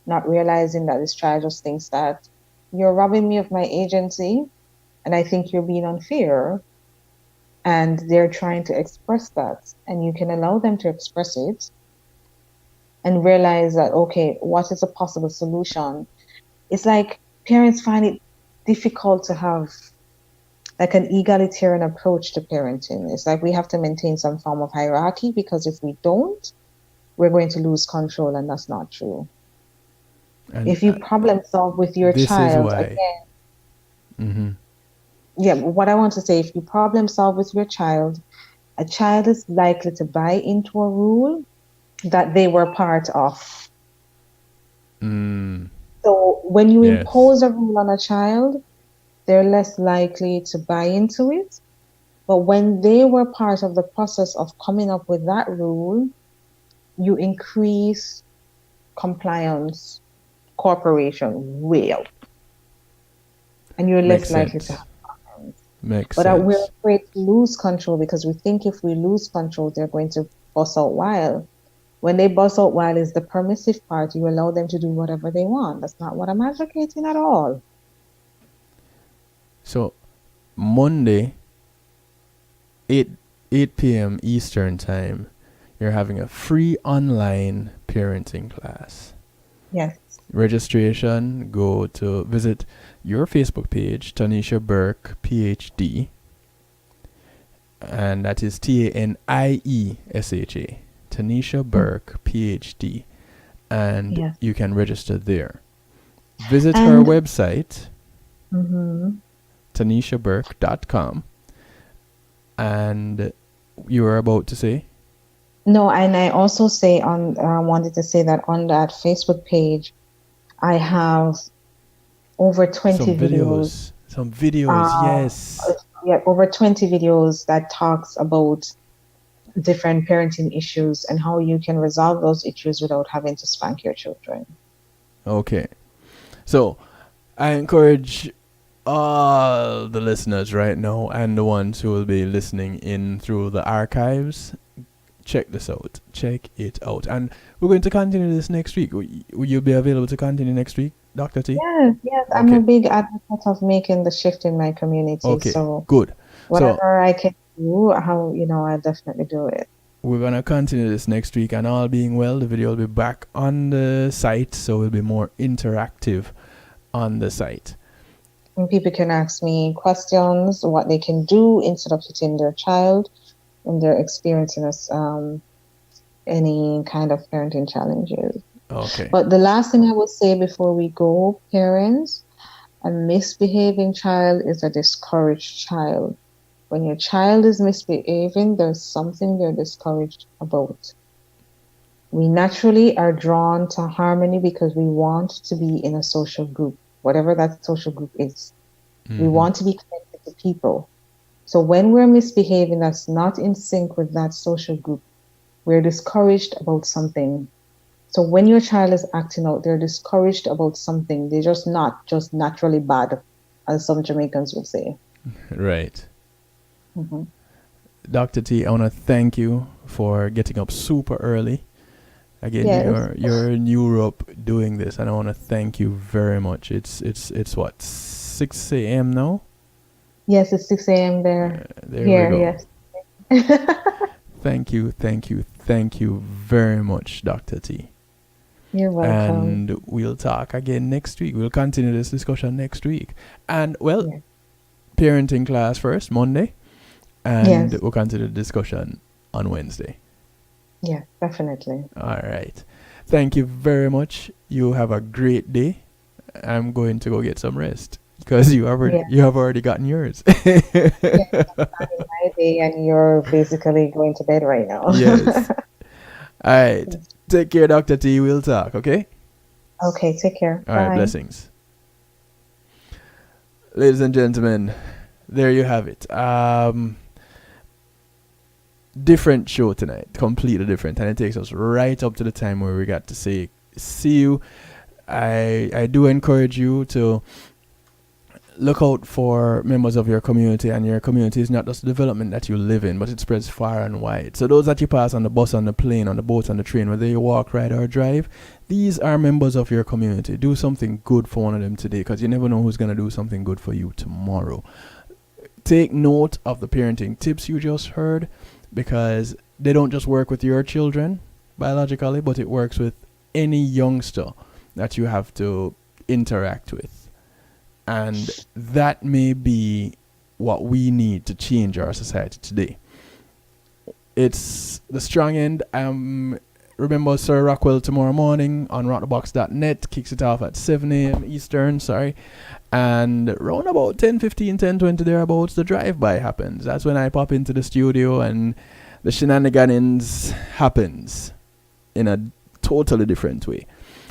not realizing that this child just thinks that you're robbing me of my agency and I think you're being unfair. And they're trying to express that. And you can allow them to express it and realize that, okay, what is a possible solution? It's like parents find it difficult to have like an egalitarian approach to parenting. It's like we have to maintain some form of hierarchy because if we don't, we're going to lose control, and that's not true. And if you problem solve with your child, again, yeah, what I want to say, if you problem solve with your child, a child is likely to buy into a rule that they were part of. So when you impose a rule on a child, they're less likely to buy into it. But when they were part of the process of coming up with that rule, you increase compliance, cooperation way up. And you're less likely to have problems. But we're afraid to lose control because we think if we lose control, they're going to bust out wild. When they bust out wild is the permissive part. You allow them to do whatever they want. That's not what I'm advocating at all. So, Monday, 8 p.m. Eastern Time, you're having a free online parenting class. Yes. Registration, go to visit your Facebook page, Taniesha Burke, PhD. And that is Taniesha, Taniesha Burke, PhD. And you can register there. Visit her website. TanieshaBurke.com. And you were about to say? No, and I also say wanted to say that on that Facebook page, I have over 20 videos. Some videos, yes. Yeah, over 20 videos that talks about different parenting issues and how you can resolve those issues without having to spank your children. Okay. So, I encourage all the listeners right now and the ones who will be listening in through the archives, check this out. Check it out. And we're going to continue this next week. Will you be available to continue next week, Dr. T? Yes. Okay. I'm a big advocate of making the shift in my community. Okay, so good. Whatever I can do, I'll definitely do it. We're going to continue this next week, and all being well, the video will be back on the site, so it will be more interactive on the site. And people can ask me questions, what they can do instead of hitting their child when they're experiencing any kind of parenting challenges. Okay. But the last thing I would say before we go, parents, a misbehaving child is a discouraged child. When your child is misbehaving, there's something they're discouraged about. We naturally are drawn to harmony because we want to be in a social group, whatever that social group is. We want to be connected to people. So when we're misbehaving, that's not in sync with that social group, we're discouraged about something. So when your child is acting out, they're discouraged about something. They're just not just naturally bad, as some Jamaicans would say. Right. Dr. T, I want to thank you for getting up super early. Again, you're in Europe doing this, and I want to thank you very much. It's what, 6 a.m. now? Yes, it's 6 a.m. there. There we go. Yes. Thank you very much, Dr. T. You're welcome. And we'll talk again next week. We'll continue this discussion next week. And, parenting class first, Monday. And we'll continue the discussion on Wednesday. Yeah, definitely. All right. Thank you very much. You have a great day. I'm going to go get some rest because you have already gotten yours. Yes, I'm starting my day and you're basically going to bed right now. Yes. All right. Take care, Dr. T. We'll talk, okay? Okay, take care. All right, blessings. Ladies and gentlemen, there you have it. Different show tonight, completely different, and it takes us right up to the time where we got to say see you. I do encourage you to look out for members of your community, and your community is not just the development that you live in, but it spreads far and wide. So those that you pass on the bus, on the plane, on the boat, on the train, whether you walk, ride, or drive, these are members of your community. Do something good for one of them today, because you never know who's going to do something good for you tomorrow. Take note of the parenting tips you just heard, because they don't just work with your children biologically, but it works with any youngster that you have to interact with. And that may be what we need to change our society today. It's the strong end. Remember Sir Rockwell tomorrow morning on rockthebox.net. Kicks it off at 7 a.m. Eastern, And around about 10:15, 10:20 thereabouts, the drive-by happens. That's when I pop into the studio and the shenanigans happens in a totally different way.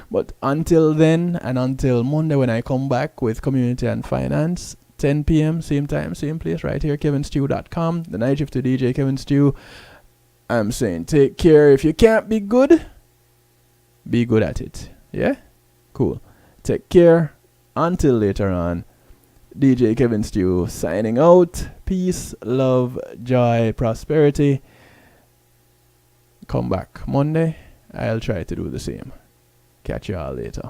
But until then, and until Monday when I come back with Community and Finance, 10 p.m., same time, same place, right here, kevinstew.com, the night shift to DJ Kevin Stew. I'm saying take care. If you can't be good at it. Yeah? Cool. Take care. Until later on, DJ Kevin Stew signing out. Peace, love, joy, prosperity. Come back Monday. I'll try to do the same. Catch you all later.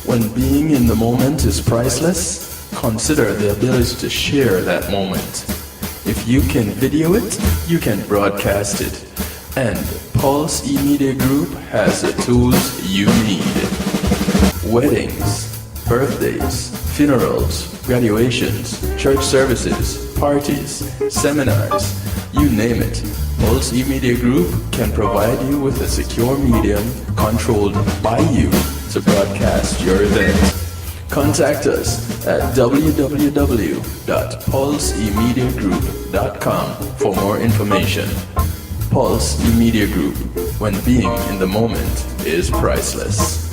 When being in the moment is priceless, consider the ability to share that moment. If you can video it, you can broadcast it. And Pulse E-Media Group has the tools you need. Weddings, birthdays, funerals, graduations, church services, parties, seminars, you name it. Pulse E-Media Group can provide you with a secure medium controlled by you to broadcast your event. Contact us at www.pulsemediagroup.com for more information. Pulse E-Media Group, when being in the moment is priceless.